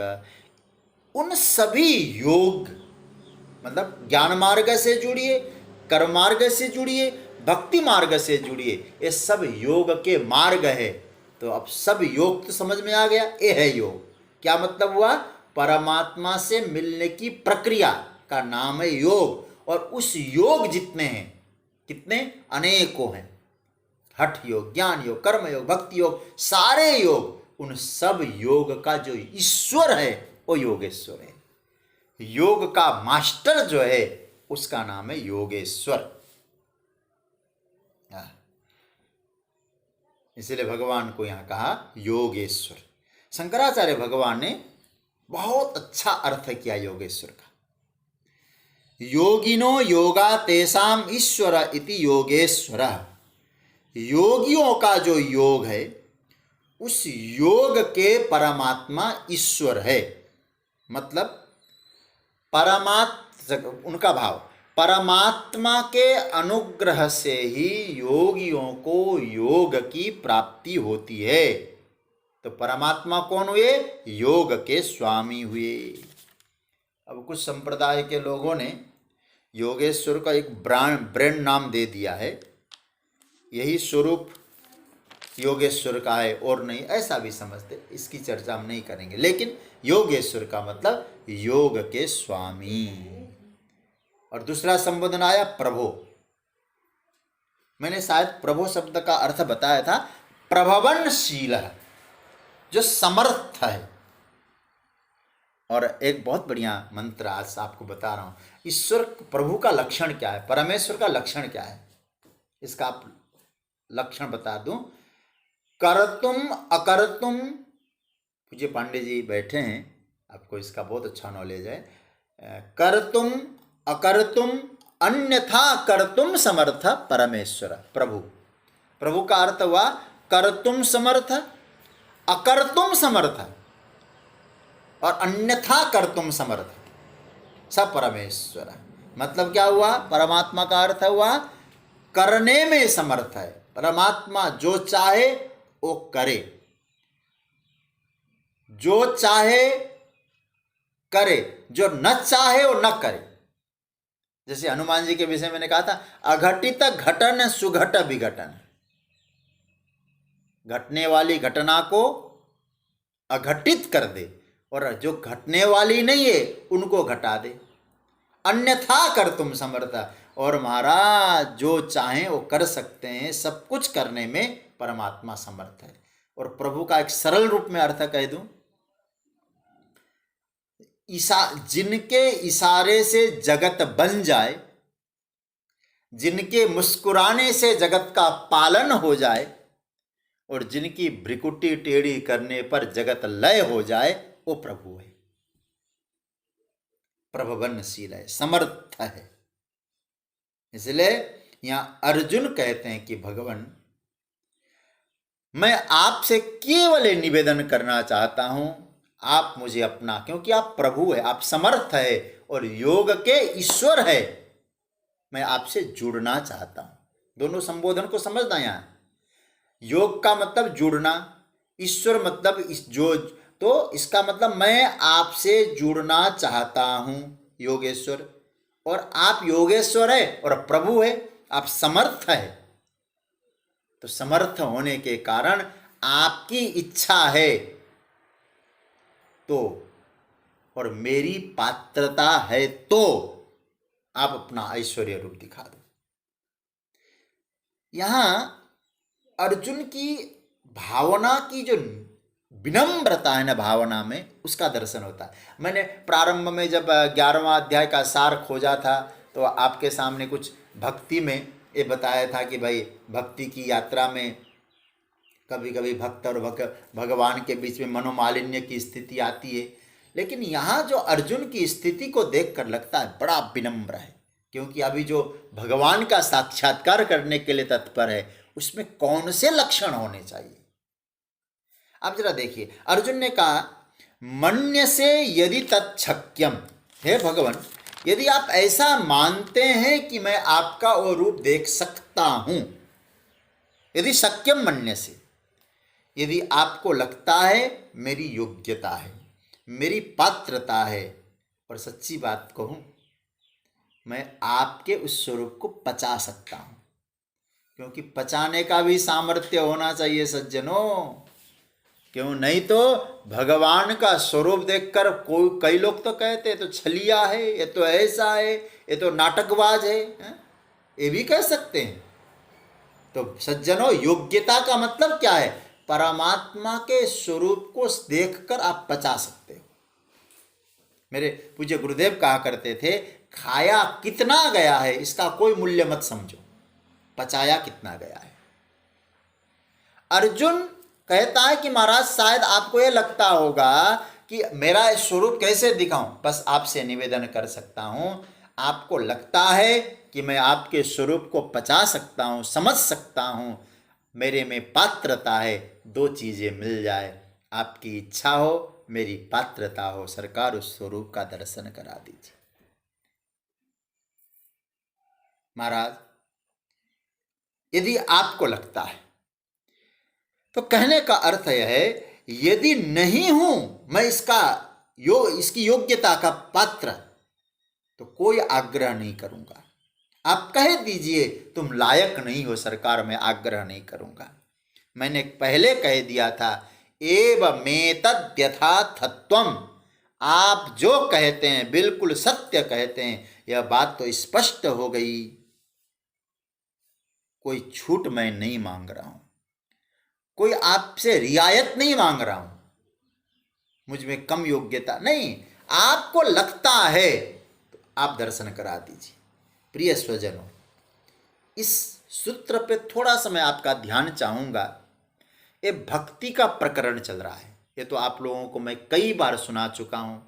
उन सभी योग, मतलब ज्ञान मार्ग से जुड़िए, कर्म मार्ग से जुड़िए, भक्ति मार्ग से जुड़िए, ये सब योग के मार्ग है। तो अब सब योग तो समझ में आ गया, ये है योग। क्या मतलब हुआ? परमात्मा से मिलने की प्रक्रिया का नाम है योग। और उस योग जितने हैं, कितने अनेकों हैं, हठ योग, ज्ञान योग, कर्म योग, भक्ति योग, सारे योग, उन सब योग का जो ईश्वर है वो योगेश्वर है। योग का मास्टर जो है उसका नाम है योगेश्वर। इसलिए भगवान को यहां कहा योगेश्वर। शंकराचार्य भगवान ने बहुत अच्छा अर्थ किया योगेश्वर का। योगिनो योगा तेसाम ईश्वर इति योगेश्वर। योगियों का जो योग है, उस योग के परमात्मा ईश्वर है। मतलब उनका भाव, परमात्मा के अनुग्रह से ही योगियों को योग की प्राप्ति होती है। तो परमात्मा कौन हुए? योग के स्वामी हुए। अब कुछ संप्रदाय के लोगों ने योगेश्वर का एक ब्रांड नाम दे दिया है, यही स्वरूप योगेश्वर का है और नहीं, ऐसा भी समझते। इसकी चर्चा हम नहीं करेंगे, लेकिन योगेश्वर का मतलब योग के स्वामी। और दूसरा संबोधन आया प्रभो। मैंने शायद प्रभो शब्द का अर्थ बताया था, प्रभवनशील, जो समर्थ है। और एक बहुत बढ़िया मंत्र आज आपको बता रहा हूं। ईश्वर प्रभु का लक्षण क्या है, परमेश्वर का लक्षण क्या है, इसका आप लक्षण बता दूं। कर्तुम अकर्तुम, पूज्य पांडे जी बैठे हैं, आपको इसका बहुत अच्छा नॉलेज है। कर्तुम अकर्तुम अन्यथा कर्तुम समर्थ परमेश्वर। प्रभु, प्रभु का अर्थ हुआ कर्तुम समर्थ, अकर्तुम समर्थ और अन्यथा कर्तुम समर्थ, स परमेश्वर। मतलब क्या हुआ? परमात्मा का अर्थ हुआ करने में समर्थ है। परमात्मा जो चाहे वो करे, जो चाहे करे, जो न चाहे वो न करे। जैसे हनुमान जी के विषय मैंने कहा था, अघटित घटन सुघट विघटन, घटने वाली घटना को अघटित कर दे और जो घटने वाली नहीं है उनको घटा दे। अन्यथा कर तुम समर्थ, और महाराज जो चाहें वो कर सकते हैं, सब कुछ करने में परमात्मा समर्थ है। और प्रभु का एक सरल रूप में अर्थ कह दूं, जिनके इशारे से जगत बन जाए, जिनके मुस्कुराने से जगत का पालन हो जाए, और जिनकी भ्रिकुटी टेढ़ी करने पर जगत लय हो जाए, वो प्रभु है, प्रभवनशील है, समर्थ है। इसलिए यहां अर्जुन कहते हैं कि भगवान, मैं आपसे केवल निवेदन करना चाहता हूं, आप मुझे अपना, क्योंकि आप प्रभु है, आप समर्थ है और योग के ईश्वर है, मैं आपसे जुड़ना चाहता हूं। दोनों संबोधन को समझना। यहां योग का मतलब जुड़ना, ईश्वर मतलब जो, तो इसका मतलब मैं आपसे जुड़ना चाहता हूं, योगेश्वर, और आप योगेश्वर है और प्रभु है, आप समर्थ है। तो समर्थ होने के कारण आपकी इच्छा है तो, और मेरी पात्रता है तो आप अपना ऐश्वर्य रूप दिखा दो। यहां अर्जुन की भावना की जो विनम्रता है ना, भावना में, उसका दर्शन होता है। मैंने प्रारंभ में जब 11वां अध्याय का सार खोजा था तो आपके सामने कुछ भक्ति में ये बताया था कि भाई भक्ति की यात्रा में कभी कभी भक्त और भगवान के बीच में मनोमालिन्य की स्थिति आती है। लेकिन यहाँ जो अर्जुन की स्थिति को देखकर लगता है बड़ा विनम्र है, क्योंकि अभी जो भगवान का साक्षात्कार करने के लिए तत्पर है, उसमें कौन से लक्षण होने चाहिए। आप जरा देखिए, अर्जुन ने कहा मन्य से यदि तत्शक्यम, हे भगवान, यदि आप ऐसा मानते हैं कि मैं आपका वो रूप देख सकता हूं, यदि शक्यम मन्य से, यदि आपको लगता है मेरी योग्यता है, मेरी पात्रता है, और सच्ची बात कहूं, मैं आपके उस स्वरूप को पचा सकता हूं, क्योंकि पचाने का भी सामर्थ्य होना चाहिए सज्जनों। क्यों नहीं तो भगवान का स्वरूप देखकर कई लोग तो कहते हैं तो छलिया है, ये तो ऐसा है, ये तो नाटकबाज है, ये भी कह सकते हैं। तो सज्जनों, योग्यता का मतलब क्या है? परमात्मा के स्वरूप को देखकर आप पचा सकते हो। मेरे पूज्य गुरुदेव कहा करते थे, खाया कितना गया है इसका कोई मूल्य मत समझो, पचाया कितना गया है। अर्जुन कहता है कि महाराज, शायद आपको ये लगता होगा कि मेरा स्वरूप कैसे दिखाऊं, बस आपसे निवेदन कर सकता हूं, आपको लगता है कि मैं आपके स्वरूप को पचा सकता हूं, समझ सकता हूं, मेरे में पात्रता है, दो चीजें मिल जाए, आपकी इच्छा हो, मेरी पात्रता हो, सरकार उस स्वरूप का दर्शन करा दीजिए। महाराज, यदि आपको लगता है, तो कहने का अर्थ यह है, यदि नहीं हूं मैं इसकी योग्यता का पात्र, तो कोई आग्रह नहीं करूंगा। आप कह दीजिए तुम लायक नहीं हो सरकार, मैं आग्रह नहीं करूंगा। मैंने पहले कह दिया था, एवमेतद्यथाथत्वम्, आप जो कहते हैं बिल्कुल सत्य कहते हैं, यह बात तो स्पष्ट हो गई, कोई छूट मैं नहीं मांग रहा हूं, कोई आपसे रियायत नहीं मांग रहा हूं, मुझ में कम योग्यता नहीं, आपको लगता है तो आप दर्शन करा दीजिए। प्रिय स्वजनों, इस सूत्र पे थोड़ा सा मैं आपका ध्यान चाहूंगा। ये भक्ति का प्रकरण चल रहा है, ये तो आप लोगों को मैं कई बार सुना चुका हूं।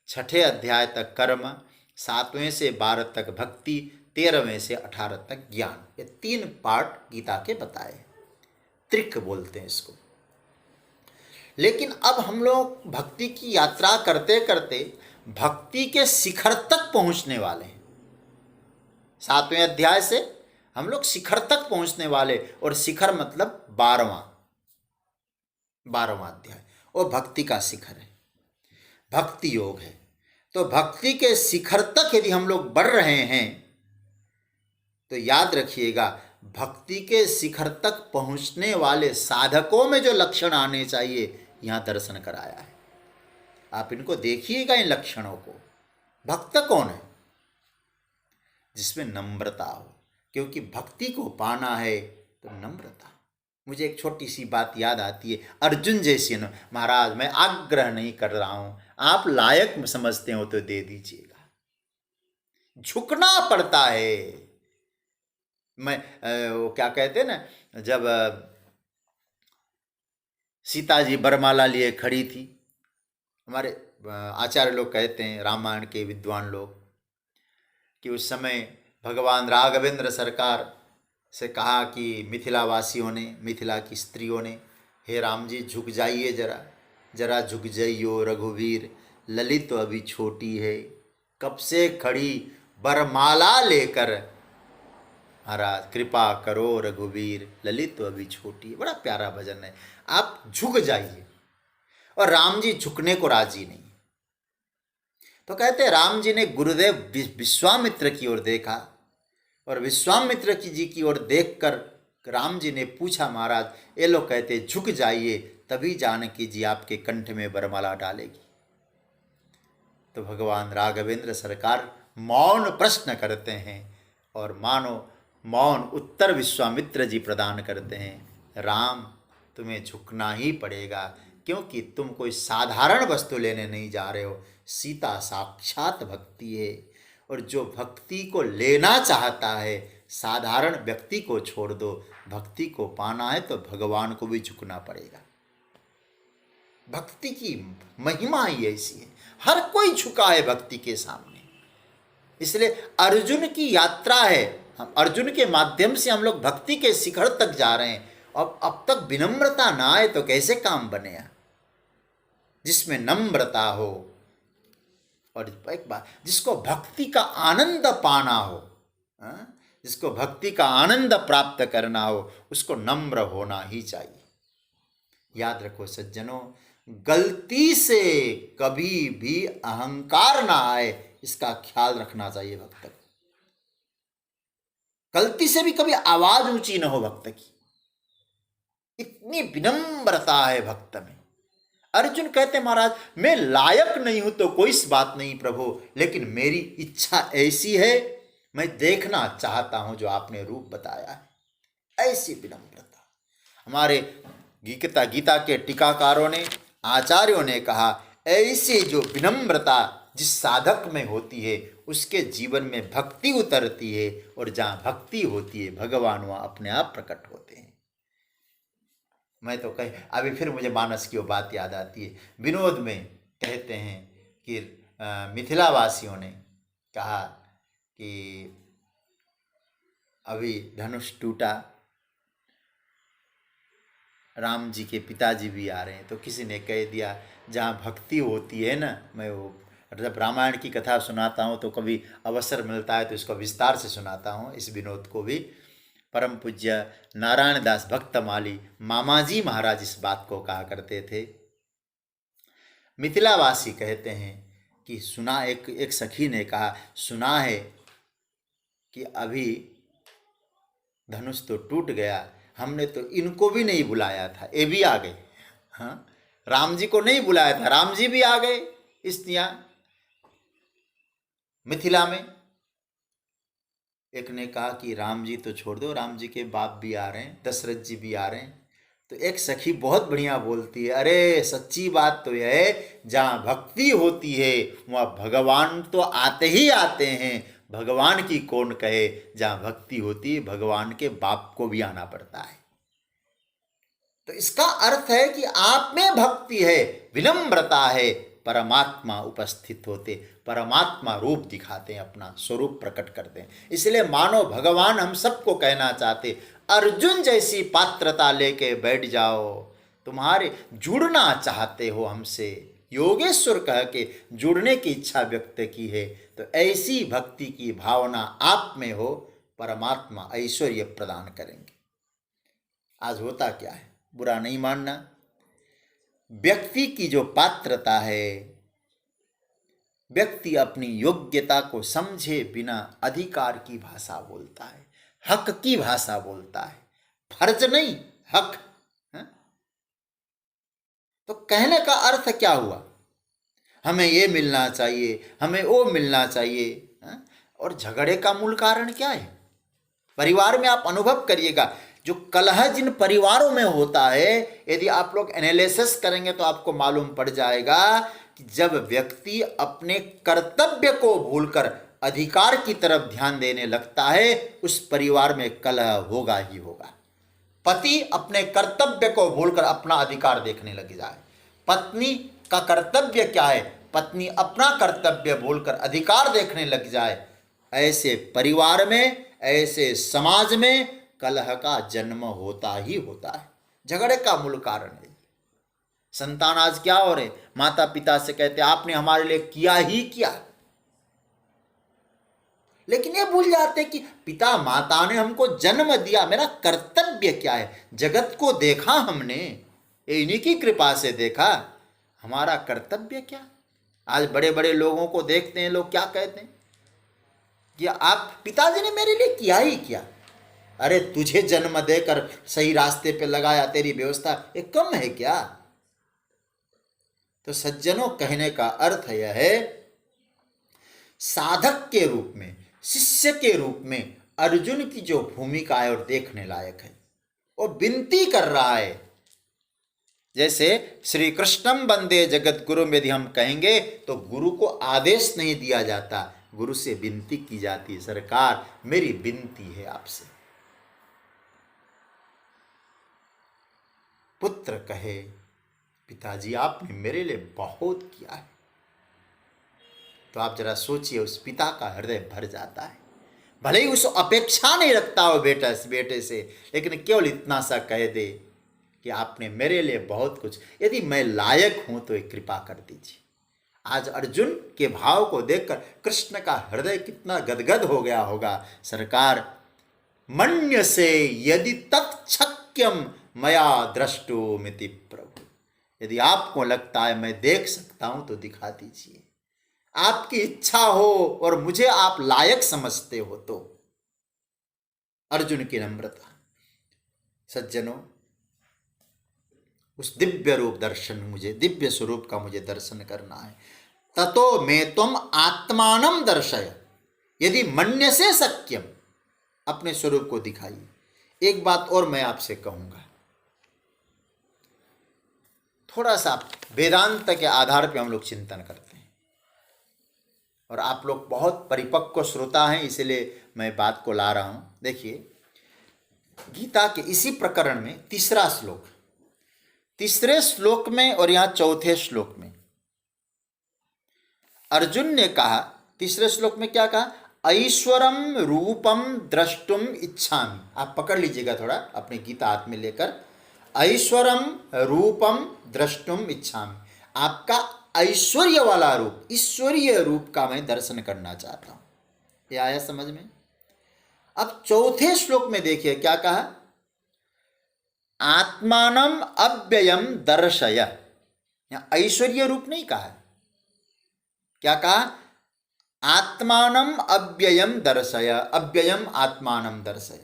6ठे अध्याय तक कर्म, 7वें से 12 तक भक्ति, 13वें से 18 तक ज्ञान, ये 3 पार्ट गीता के बताए, त्रिक बोलते हैं इसको। लेकिन अब हम लोग भक्ति की यात्रा करते करते भक्ति के शिखर तक पहुंचने वाले हैं। 7वें अध्याय से हम लोग शिखर तक पहुंचने वाले, और शिखर मतलब 12वां अध्याय, और भक्ति का शिखर है, भक्ति योग है। तो भक्ति के शिखर तक यदि हम लोग बढ़ रहे हैं, तो याद रखिएगा, भक्ति के शिखर तक पहुंचने वाले साधकों में जो लक्षण आने चाहिए, यहां दर्शन कराया है। आप इनको देखिएगा, इन लक्षणों को। भक्त कौन है? जिसमें नम्रता हो, क्योंकि भक्ति को पाना है तो नम्रता, मुझे एक छोटी सी बात याद आती है, अर्जुन जैसी न, महाराज मैं आग्रह नहीं कर रहा हूं, आप लायक समझते हो तो दे दीजिएगा। झुकना पड़ता है। मैं वो क्या कहते हैं ना, जब सीता जी बरमाला लिए खड़ी थी, हमारे आचार्य लोग कहते हैं, रामायण के विद्वान लोग, कि उस समय भगवान राघवेंद्र सरकार से कहा कि मिथिला वासियों ने, मिथिला की स्त्रियों ने, हे राम जी झुक जाइए, जरा जरा झुक जाइयो रघुवीर, ललित तो अभी छोटी है, कब से खड़ी बरमाला लेकर, महाराज कृपा करो रघुवीर, ललित तो अभी छोटी है। बड़ा प्यारा भजन है। आप झुक जाइए, और राम जी झुकने को राजी नहीं। तो कहते हैं राम जी ने गुरुदेव विश्वामित्र की ओर देखा, और विश्वामित्र जी की ओर देखकर राम जी ने पूछा, महाराज ये लोग कहते झुक जाइए, तभी जानकी जी आपके कंठ में बरमाला डालेगी। तो भगवान राघवेंद्र सरकार मौन प्रश्न करते हैं, और मानो मौन उत्तर विश्वामित्र जी प्रदान करते हैं, राम तुम्हें झुकना ही पड़ेगा, क्योंकि तुम कोई साधारण वस्तु लेने नहीं जा रहे हो। सीता साक्षात भक्ति है, और जो भक्ति को लेना चाहता है, साधारण व्यक्ति को छोड़ दो, भक्ति को पाना है तो भगवान को भी झुकना पड़ेगा। भक्ति की महिमा ही ऐसी है, हर कोई झुका है भक्ति के सामने। इसलिए अर्जुन की यात्रा है, हम अर्जुन के माध्यम से हम लोग भक्ति के शिखर तक जा रहे हैं। अब तक विनम्रता ना आए तो कैसे काम बनेगा? जिसमें नम्रता हो, और एक बात, जिसको भक्ति का आनंद पाना हो, जिसको भक्ति का आनंद प्राप्त करना हो, उसको नम्र होना ही चाहिए। याद रखो सज्जनों, गलती से कभी भी अहंकार ना आए, इसका ख्याल रखना चाहिए भक्त को। गलती से भी कभी आवाज ऊंची ना हो भक्त की, इतनी विनम्रता है भक्त में। अर्जुन कहते महाराज मैं लायक नहीं हूं तो कोई बात नहीं प्रभु, लेकिन मेरी इच्छा ऐसी है, मैं देखना चाहता हूं जो आपने रूप बताया है। ऐसी विनम्रता। हमारे गीता के टीकाकारों ने, आचार्यों ने कहा, ऐसी जो विनम्रता जिस साधक में होती है, उसके जीवन में भक्ति उतरती है, और जहां भक्ति होती है भगवान वहां अपने आप प्रकट होते हैं। मैं तो अभी फिर मुझे मानस की वो बात याद आती है। विनोद में कहते हैं कि मिथिला वासियों ने कहा कि अभी धनुष टूटा, राम जी के पिताजी भी आ रहे हैं, तो किसी ने कह दिया जहाँ भक्ति होती है ना, मैं वो जब रामायण की कथा सुनाता हूँ तो कभी अवसर मिलता है तो इसको विस्तार से सुनाता हूँ, इस विनोद को भी। परम पूज्य नारायण दास भक्तमाली मामा जी महाराज इस बात को कहा करते थे। मिथिलावासी कहते हैं कि सुना, एक सखी ने कहा, सुना है कि अभी धनुष तो टूट गया, हमने तो इनको भी नहीं बुलाया था, ये भी आ गए। हाँ, राम जी को नहीं बुलाया था, राम जी भी आ गए। स्त्रियां मिथिला में, एक ने कहा कि राम जी तो छोड़ दो, राम जी के बाप भी आ रहे हैं, दशरथ जी भी आ रहे हैं। तो एक सखी बहुत बढ़िया बोलती है, अरे सच्ची बात तो यह है, जहाँ भक्ति होती है वहाँ भगवान तो आते ही आते हैं, भगवान की कौन कहे। जहाँ भक्ति होती है भगवान के बाप को भी आना पड़ता है। तो इसका अर्थ है कि आप में भक्ति है, विनम्रता है, परमात्मा उपस्थित होते, परमात्मा रूप दिखाते हैं, अपना स्वरूप प्रकट करते हैं। इसलिए मानो भगवान हम सबको कहना चाहते, अर्जुन जैसी पात्रता लेके बैठ जाओ, तुम्हारे जुड़ना चाहते हो हमसे, योगेश्वर कह के जुड़ने की इच्छा व्यक्त की है, तो ऐसी भक्ति की भावना आप में हो, परमात्मा ऐश्वर्य प्रदान करेंगे। आज होता क्या है, बुरा नहीं मानना, व्यक्ति की जो पात्रता है, व्यक्ति अपनी योग्यता को समझे बिना अधिकार की भाषा बोलता है, हक की भाषा बोलता है, फर्ज नहीं हक है? तो कहने का अर्थ क्या हुआ, हमें ये मिलना चाहिए, हमें वो मिलना चाहिए है? और झगड़े का मूल कारण क्या है? परिवार में आप अनुभव करिएगा, जो कलह जिन परिवारों में होता है, यदि आप लोग एनालिसिस करेंगे तो आपको मालूम पड़ जाएगा कि जब व्यक्ति अपने कर्तव्य को भूलकर अधिकार की तरफ ध्यान देने लगता है, उस परिवार में कलह होगा ही होगा। पति अपने कर्तव्य को भूलकर अपना अधिकार देखने लग जाए, पत्नी का कर्तव्य क्या है, पत्नी अपना कर्तव्य भूलकर अधिकार देखने लग जाए, ऐसे परिवार में, ऐसे समाज में कलह का जन्म होता ही होता है। झगड़े का मूल कारण है। संतान आज क्या हो रहे, माता पिता से कहते आपने हमारे लिए किया ही क्या, लेकिन ये भूल जाते कि पिता माता ने हमको जन्म दिया, मेरा कर्तव्य क्या है। जगत को देखा हमने, इन्हीं की कृपा से देखा, हमारा कर्तव्य क्या। आज बड़े बड़े लोगों को देखते हैं, लोग क्या कहते हैं कि आप पिताजी ने मेरे लिए किया ही क्या। अरे तुझे जन्म देकर सही रास्ते पे लगाया, तेरी व्यवस्था ये कम है क्या। तो सज्जनों, कहने का अर्थ यह है, साधक के रूप में, शिष्य के रूप में अर्जुन की जो भूमिका है और देखने लायक है। और विनती कर रहा है, जैसे श्री कृष्णम वंदे जगत गुरु में यदि हम कहेंगे तो गुरु को आदेश नहीं दिया जाता, गुरु से विनती की जाती है, सरकार मेरी विनती है आपसे। पुत्र कहे पिताजी आपने मेरे लिए बहुत किया है, तो आप जरा सोचिए, उस पिता का हृदय भर जाता है। भले ही उस अपेक्षा नहीं रखता हो बेटे से, लेकिन केवल इतना सा कह दे कि आपने मेरे लिए बहुत कुछ, यदि मैं लायक हूं तो एक कृपा कर दीजिए। आज अर्जुन के भाव को देखकर कृष्ण का हृदय कितना गदगद हो गया होगा। सरकार मन्य से यदि तत्शक्यम मया द्रष्टुमिति प्रभु, यदि आपको लगता है मैं देख सकता हूं तो दिखा दीजिए, आपकी इच्छा हो और मुझे आप लायक समझते हो तो। अर्जुन की नम्रता। सज्जनों, उस दिव्य रूप दर्शन, मुझे दिव्य स्वरूप का मुझे दर्शन करना है। ततो में तुम आत्मानम दर्शय यदि मन्य से सक्यम, अपने स्वरूप को दिखाइए। एक बात और मैं आपसे कहूंगा, थोड़ा सा वेदांत के आधार पर हम लोग चिंतन करते हैं, और आप लोग बहुत परिपक्व श्रोता हैं, इसलिए मैं बात को ला रहा हूं। देखिए, गीता के इसी प्रकरण में तीसरे श्लोक में और यहां चौथे श्लोक में अर्जुन ने कहा, तीसरे श्लोक में क्या कहा, ऐश्वरम रूपम द्रष्टुम इच्छामि। आप पकड़ लीजिएगा थोड़ा अपने गीता हाथ में लेकर, ऐश्वरम रूपम द्रष्टुम इच्छामि, आपका ऐश्वर्य वाला रूप, ईश्वरीय रूप का मैं दर्शन करना चाहता हूं। ये आया समझ में। अब चौथे श्लोक में देखिए क्या कहा, आत्मानम अव्ययम दर्शय। यहां ऐश्वर्य रूप नहीं कहा, क्या कहा, आत्मानम अव्ययम दर्शय, अव्ययम आत्मानम दर्शय,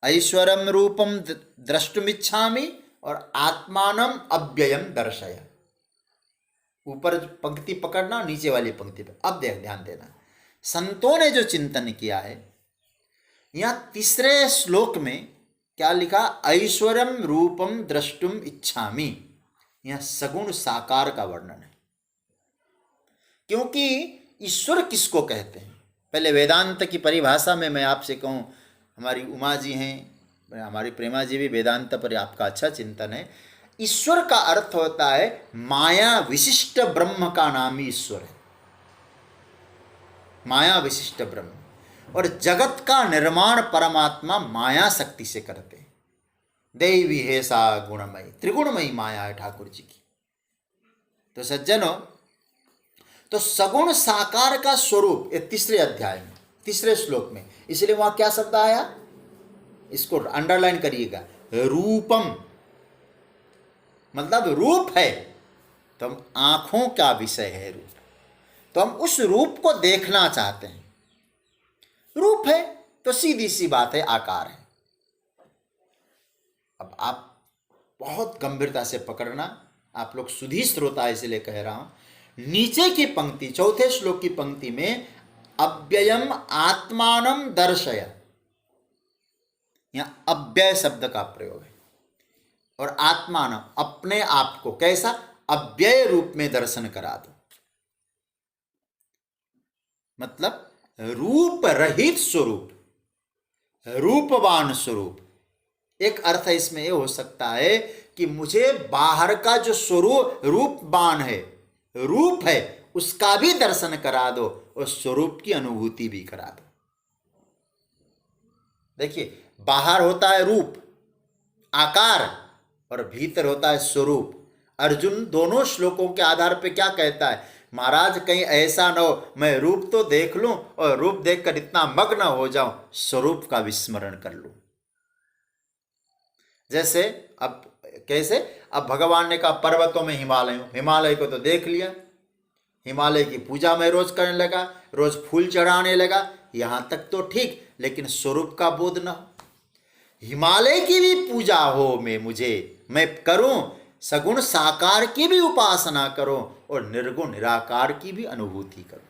ऐश्वरम रूपम द्रष्टुमिच्छामि और आत्मानम अव्ययम दर्शय। ऊपर पंक्ति पकड़ना, नीचे वाली पंक्ति पर अब ध्यान देना। संतों ने जो चिंतन किया है, यहां तीसरे श्लोक में क्या लिखा, ऐश्वरम रूपम द्रष्टुम इच्छामि। यहां सगुण साकार का वर्णन है, क्योंकि ईश्वर किसको कहते हैं। पहले वेदांत की परिभाषा में मैं आपसे कहूं, हमारी उमा जी हैं, हमारी प्रेमा जी भी वेदांत पर आपका अच्छा चिंतन है। ईश्वर का अर्थ होता है माया विशिष्ट ब्रह्म का नाम ही ईश्वर है, माया विशिष्ट ब्रह्म। और जगत का निर्माण परमात्मा माया शक्ति से करते हैं। दैवी है सा गुणमयी, त्रिगुणमयी माया है ठाकुर जी की। तो सज्जनों, तो सगुण साकार का स्वरूप ये तीसरे अध्याय में, तीसरे श्लोक में, इसलिए वहां क्या शब्द आया, इसको अंडरलाइन करिएगा, रूपम, मतलब रूप है। तो हम आंखों का विषय है रूप, तो हम उस रूप को देखना चाहते हैं। रूप है तो सीधी सी बात है, आकार है। अब आप बहुत गंभीरता से पकड़ना, आप लोग सुधी श्रोता इसलिए कह रहा हूं। नीचे की पंक्ति, चौथे श्लोक की पंक्ति में अव्ययम आत्मानम दर्शय, यहाँ अव्यय शब्द का प्रयोग है। और आत्मान, अपने आप को कैसा, अव्यय रूप में दर्शन करा दो, मतलब रूप रहित स्वरूप, रूपवान स्वरूप। एक अर्थ इसमें यह हो सकता है कि मुझे बाहर का जो स्वरूप रूपवान है, रूप है, उसका भी दर्शन करा दो और स्वरूप की अनुभूति भी करा दो। देखिए, बाहर होता है रूप, आकार, और भीतर होता है स्वरूप। अर्जुन दोनों श्लोकों के आधार पर क्या कहता है, महाराज कहीं ऐसा न हो मैं रूप तो देख लूं और रूप देखकर इतना मग्न हो जाऊं, स्वरूप का विस्मरण कर लूं। जैसे अब कैसे, अब भगवान ने कहा पर्वतों में हिमालय, हिमालय को तो देख लिया, हिमालय की पूजा मैं रोज करने लगा, रोज फूल चढ़ाने लगा, यहां तक तो ठीक, लेकिन स्वरूप का बोध न हो। हिमालय की भी पूजा हो में मुझे, मैं करूं, सगुण साकार की भी उपासना करूं और निर्गुण निराकार की भी अनुभूति करूं।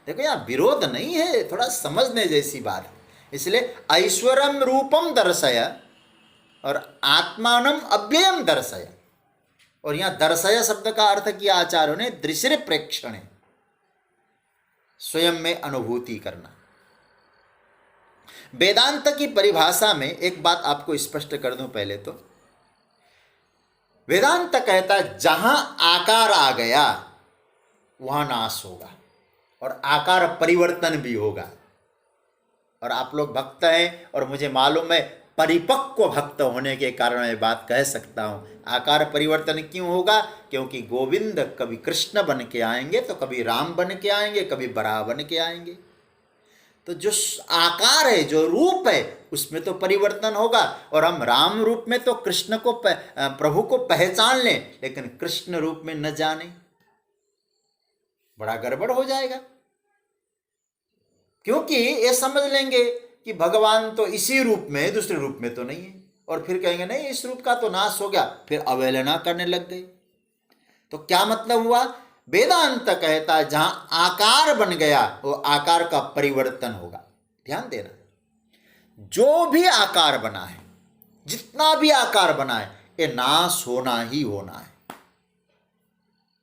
देखो यहाँ विरोध नहीं है, थोड़ा समझने जैसी बात है। इसलिए ऐश्वरम रूपम दर्शय और आत्मानम अव्ययम दर्शय। और यहाँ दर्शय शब्द का अर्थ किया आचार्यों ने दृश्य प्रेक्षण, स्वयं में अनुभूति करना। वेदांत की परिभाषा में एक बात आपको स्पष्ट कर दूं पहले तो, वेदांत कहता है जहां आकार आ गया वहां नाश होगा और आकार परिवर्तन भी होगा। और आप लोग भक्त हैं और मुझे मालूम है परिपक्व भक्त होने के कारण मैं बात कह सकता हूं, आकार परिवर्तन क्यों होगा, क्योंकि गोविंद कभी कृष्ण बन के आएंगे तो कभी राम बन के आएंगे, कभी बराह बन के आएंगे। तो जो आकार है, जो रूप है, उसमें तो परिवर्तन होगा। और हम राम रूप में तो कृष्ण को प्रभु को पहचान लें, लेकिन कृष्ण रूप में न जाने, बड़ा गड़बड़ हो जाएगा। क्योंकि ये समझ लेंगे कि भगवान तो इसी रूप में है, दूसरे रूप में तो नहीं है, और फिर कहेंगे नहीं इस रूप का तो नाश हो गया, फिर अवहेलना करने लग गए। तो क्या मतलब हुआ, वेदांत कहता है जहां आकार बन गया वो आकार का परिवर्तन होगा। ध्यान देना, जो भी आकार बना है, जितना भी आकार बना है, ये नाश होना ही होना है।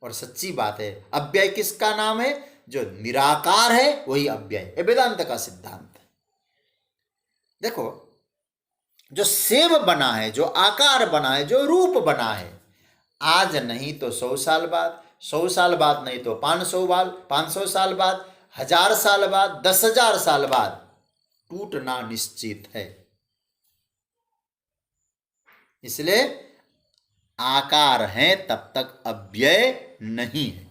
और सच्ची बात है, अव्यय किसका नाम है, जो निराकार है वही अव्यय, ये वेदांत का सिद्धांत है। देखो, जो सेव बना है, जो आकार बना है, जो रूप बना है, आज नहीं तो 100 साल बाद, 100 साल बाद नहीं तो 500 साल बाद, 1000 साल बाद, 10,000 साल बाद टूटना निश्चित है। इसलिए आकार है तब तक अव्यय नहीं है।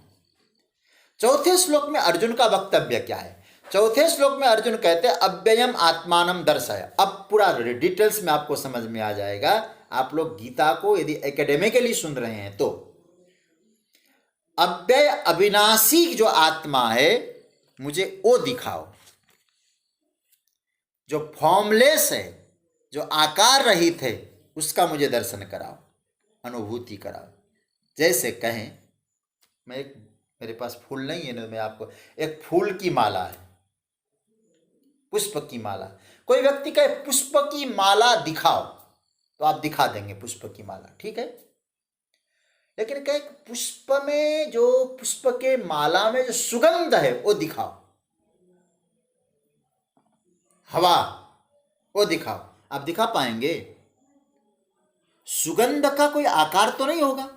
चौथे श्लोक में अर्जुन का वक्तव्य क्या है, चौथे श्लोक में अर्जुन कहते हैं अव्ययम आत्मानम दर्शय। अब पूरा डिटेल्स में आपको समझ में आ जाएगा। आप लोग गीता को यदि एकेडमिकली सुन रहे हैं तो अव्यय अविनाशी जो आत्मा है मुझे वो दिखाओ, जो फॉर्मलेस है, जो आकार रहित है, उसका मुझे दर्शन कराओ, अनुभूति कराओ। जैसे कहें, मेरे पास फूल नहीं है ना, मैं आपको एक फूल की माला है, पुष्प की माला, कोई व्यक्ति कहे पुष्प की माला दिखाओ तो आप दिखा देंगे पुष्प की माला, ठीक है। लेकिन कहे पुष्प में, जो पुष्प के माला में जो सुगंध है वो दिखाओ, हवा वो दिखाओ, आप दिखा पाएंगे? सुगंध का कोई आकार तो नहीं होगा।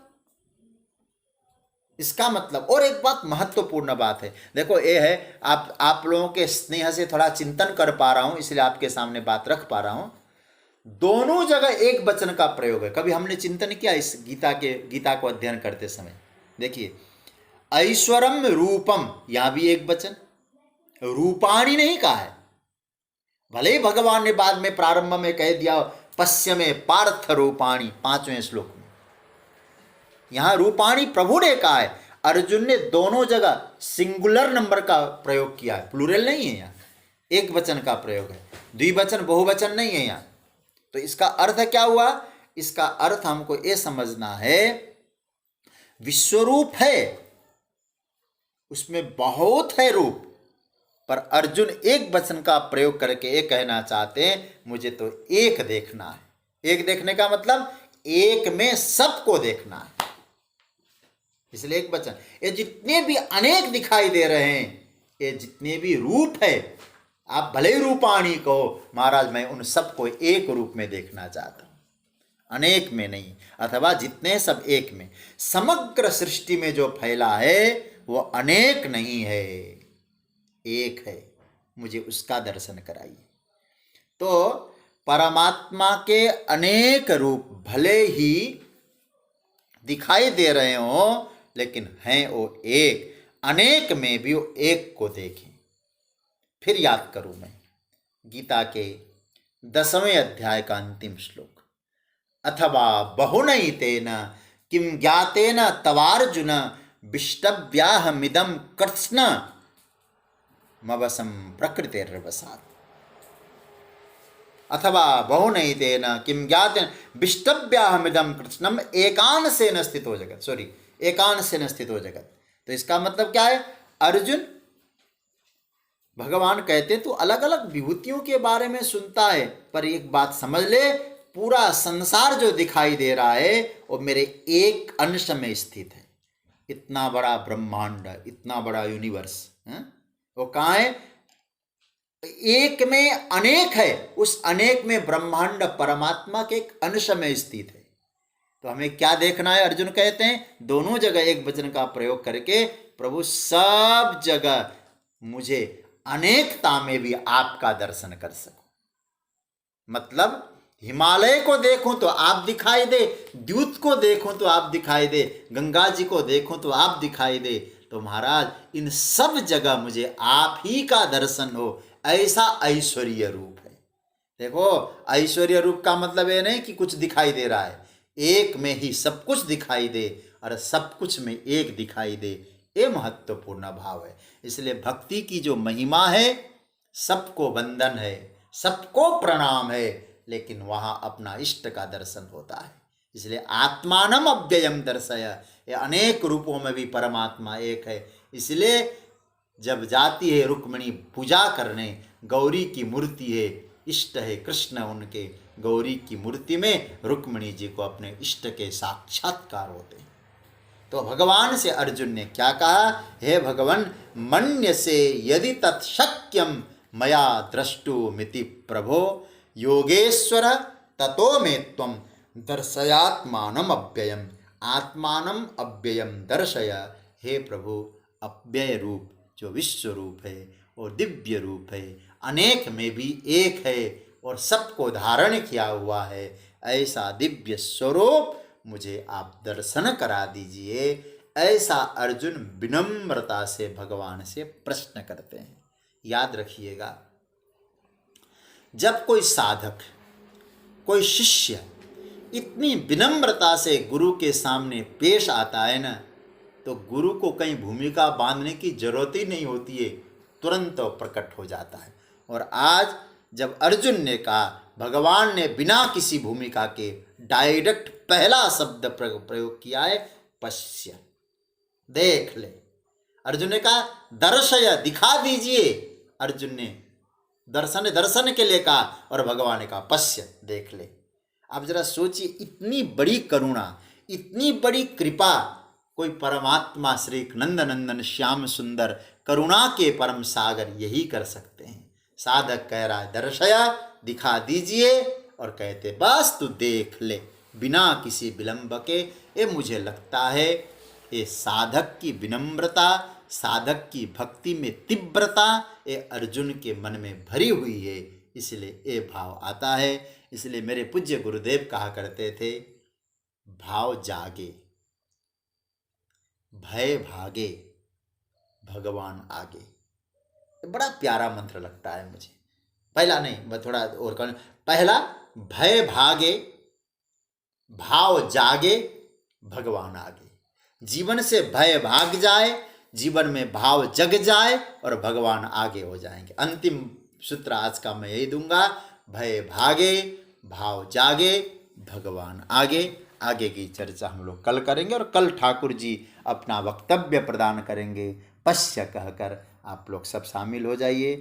इसका मतलब, और एक बात महत्वपूर्ण बात है, देखो ये है, आप लोगों के स्नेह से थोड़ा चिंतन कर पा रहा हूं, इसलिए आपके सामने बात रख पा रहा हूं। दोनों जगह एक वचन का प्रयोग है। कभी हमने चिंतन किया इस गीता को अध्ययन करते समय? देखिए, ऐश्वरम रूपम, यहां भी एक वचन, रूपाणी नहीं कहा है। भले ही भगवान ने बाद में प्रारंभ में कह दिया पश्य में पार्थ रूपाणी 5वें श्लोक में, यहां रूपाणी प्रभु ने कहा है। अर्जुन ने दोनों जगह सिंगुलर नंबर का प्रयोग किया है, प्लूरल नहीं है, यहां एक वचन का प्रयोग है, द्विवचन बहुवचन नहीं है यहां। तो इसका अर्थ क्या हुआ? इसका अर्थ हमको यह समझना है, विश्वरूप है, उसमें बहुत है रूप, पर अर्जुन एक वचन का प्रयोग करके ये कहना चाहते हैं, मुझे तो एक देखना है। एक देखने का मतलब एक में सबको देखना है। इसलिए एक वचन, ये जितने भी अनेक दिखाई दे रहे हैं, ये जितने भी रूप है, आप भले ही रूपाणी कहो, महाराज मैं उन सबको एक रूप में देखना चाहता हूं, अनेक में नहीं, अथवा जितने सब एक में। समग्र सृष्टि में जो फैला है वो अनेक नहीं है, एक है। मुझे उसका दर्शन कराइए। तो परमात्मा के अनेक रूप भले ही दिखाई दे रहे हो, लेकिन हैं वो एक। अनेक में भी वो एक को देखें। फिर याद करूं मैं गीता के 10वें अध्याय का अंतिम श्लोक, अथवा बहुनैतेन किम ज्ञातेन तवार्जुन विष्टव्याहमिदं कृत्स्न मवसं प्रकृतिर्वसात्। अथवा बहुनैतेन किम ज्ञातेन विष्टव्याहमिदं कृत्स्नम एकांशेन स्थितो जगत, सॉरी एकांशेन स्थितो जगत। तो इसका मतलब क्या है? अर्जुन, भगवान कहते तू अलग अलग विभूतियों के बारे में सुनता है, पर एक बात समझ ले, पूरा संसार जो दिखाई दे रहा है वो मेरे एक अंश में स्थित है। इतना बड़ा ब्रह्मांड, इतना बड़ा यूनिवर्स, वो कहाँ है? एक में अनेक है, उस अनेक में ब्रह्मांड परमात्मा के एक अंश में स्थित है। तो हमें क्या देखना है? अर्जुन कहते हैं दोनों जगह एक वचन का प्रयोग करके, प्रभु सब जगह मुझे अनेकता में भी आपका दर्शन कर सको। मतलब हिमालय को देखूं तो आप दिखाई दे, द्यूत को देखूं तो आप दिखाई दे, गंगा जी को देखूं तो आप दिखाई दे। तो महाराज इन सब जगह मुझे आप ही का दर्शन हो, ऐसा ऐश्वर्य रूप है। देखो, ऐश्वर्य रूप का मतलब ये नहीं कि कुछ दिखाई दे रहा है, एक में ही सब कुछ दिखाई दे और सब कुछ में एक दिखाई दे, ये महत्वपूर्ण भाव है। इसलिए भक्ति की जो महिमा है, सबको वंदन है, सबको प्रणाम है, लेकिन वहाँ अपना इष्ट का दर्शन होता है। इसलिए आत्मानम अव्ययम दर्शय, ये अनेक रूपों में भी परमात्मा एक है। इसलिए जब जाती है रुक्मिणी पूजा करने, गौरी की मूर्ति है, इष्ट है कृष्ण उनके, गौरी की मूर्ति में रुक्मिणी जी को अपने इष्ट के साक्षात्कार होते हैं। तो भगवान से अर्जुन ने क्या कहा? हे भगवान, मन्य से यदि तत्शक्यम मया द्रष्टुमिति प्रभो योगेश्वर ततो मे त्वं दर्शयात्मानम अव्ययम। आत्मानम अव्ययम दर्शय। हे प्रभु, अव्यय रूप जो विश्व रूप है और दिव्य रूप है, अनेक में भी एक है और सबको धारण किया हुआ है, ऐसा दिव्य स्वरूप मुझे आप दर्शन करा दीजिए। ऐसा अर्जुन विनम्रता से भगवान से प्रश्न करते हैं। याद रखिएगा, जब कोई साधक, कोई शिष्य इतनी विनम्रता से गुरु के सामने पेश आता है ना, तो गुरु को कहीं भूमिका बांधने की जरूरत ही नहीं होती है, तुरंत प्रकट हो जाता है। और आज जब अर्जुन ने कहा, भगवान ने बिना किसी भूमिका के डायरेक्ट पहला शब्द प्रयोग किया है, पश्य, देख ले। अर्जुन ने कहा दर्शय, दिखा दीजिए। अर्जुन ने दर्शन के लिए कहा और भगवान ने कहा पश्य, देख ले। आप जरा सोचिए, इतनी बड़ी करुणा, इतनी बड़ी कृपा कोई परमात्मा श्री नंद नंदन श्याम सुंदर करुणा के परम सागर यही कर सकते हैं। साधक कह रहा है दर्शया, दिखा दीजिए, और कहते बस तू देख ले बिना किसी विलंब के। ये मुझे लगता है ये साधक की विनम्रता, साधक की भक्ति में तीव्रता ये अर्जुन के मन में भरी हुई है, इसलिए ये भाव आता है। इसलिए मेरे पूज्य गुरुदेव कहा करते थे, भाव जागे, भय भागे, भगवान आगे। बड़ा प्यारा मंत्र लगता है मुझे। पहला नहीं, मैं थोड़ा और कहूँ, पहला भय भागे, भाव जागे, भगवान आगे। जीवन से भय भाग जाए, जीवन में भाव जग जाए और भगवान आगे हो जाएंगे। अंतिम सूत्र आज का मैं यही दूंगा, भय भागे, भाव जागे, भगवान आगे। आगे की चर्चा हम लोग कल करेंगे और कल ठाकुर जी अपना वक्तव्य प्रदान करेंगे, पश्य कहकर। आप लोग सब शामिल हो जाइए।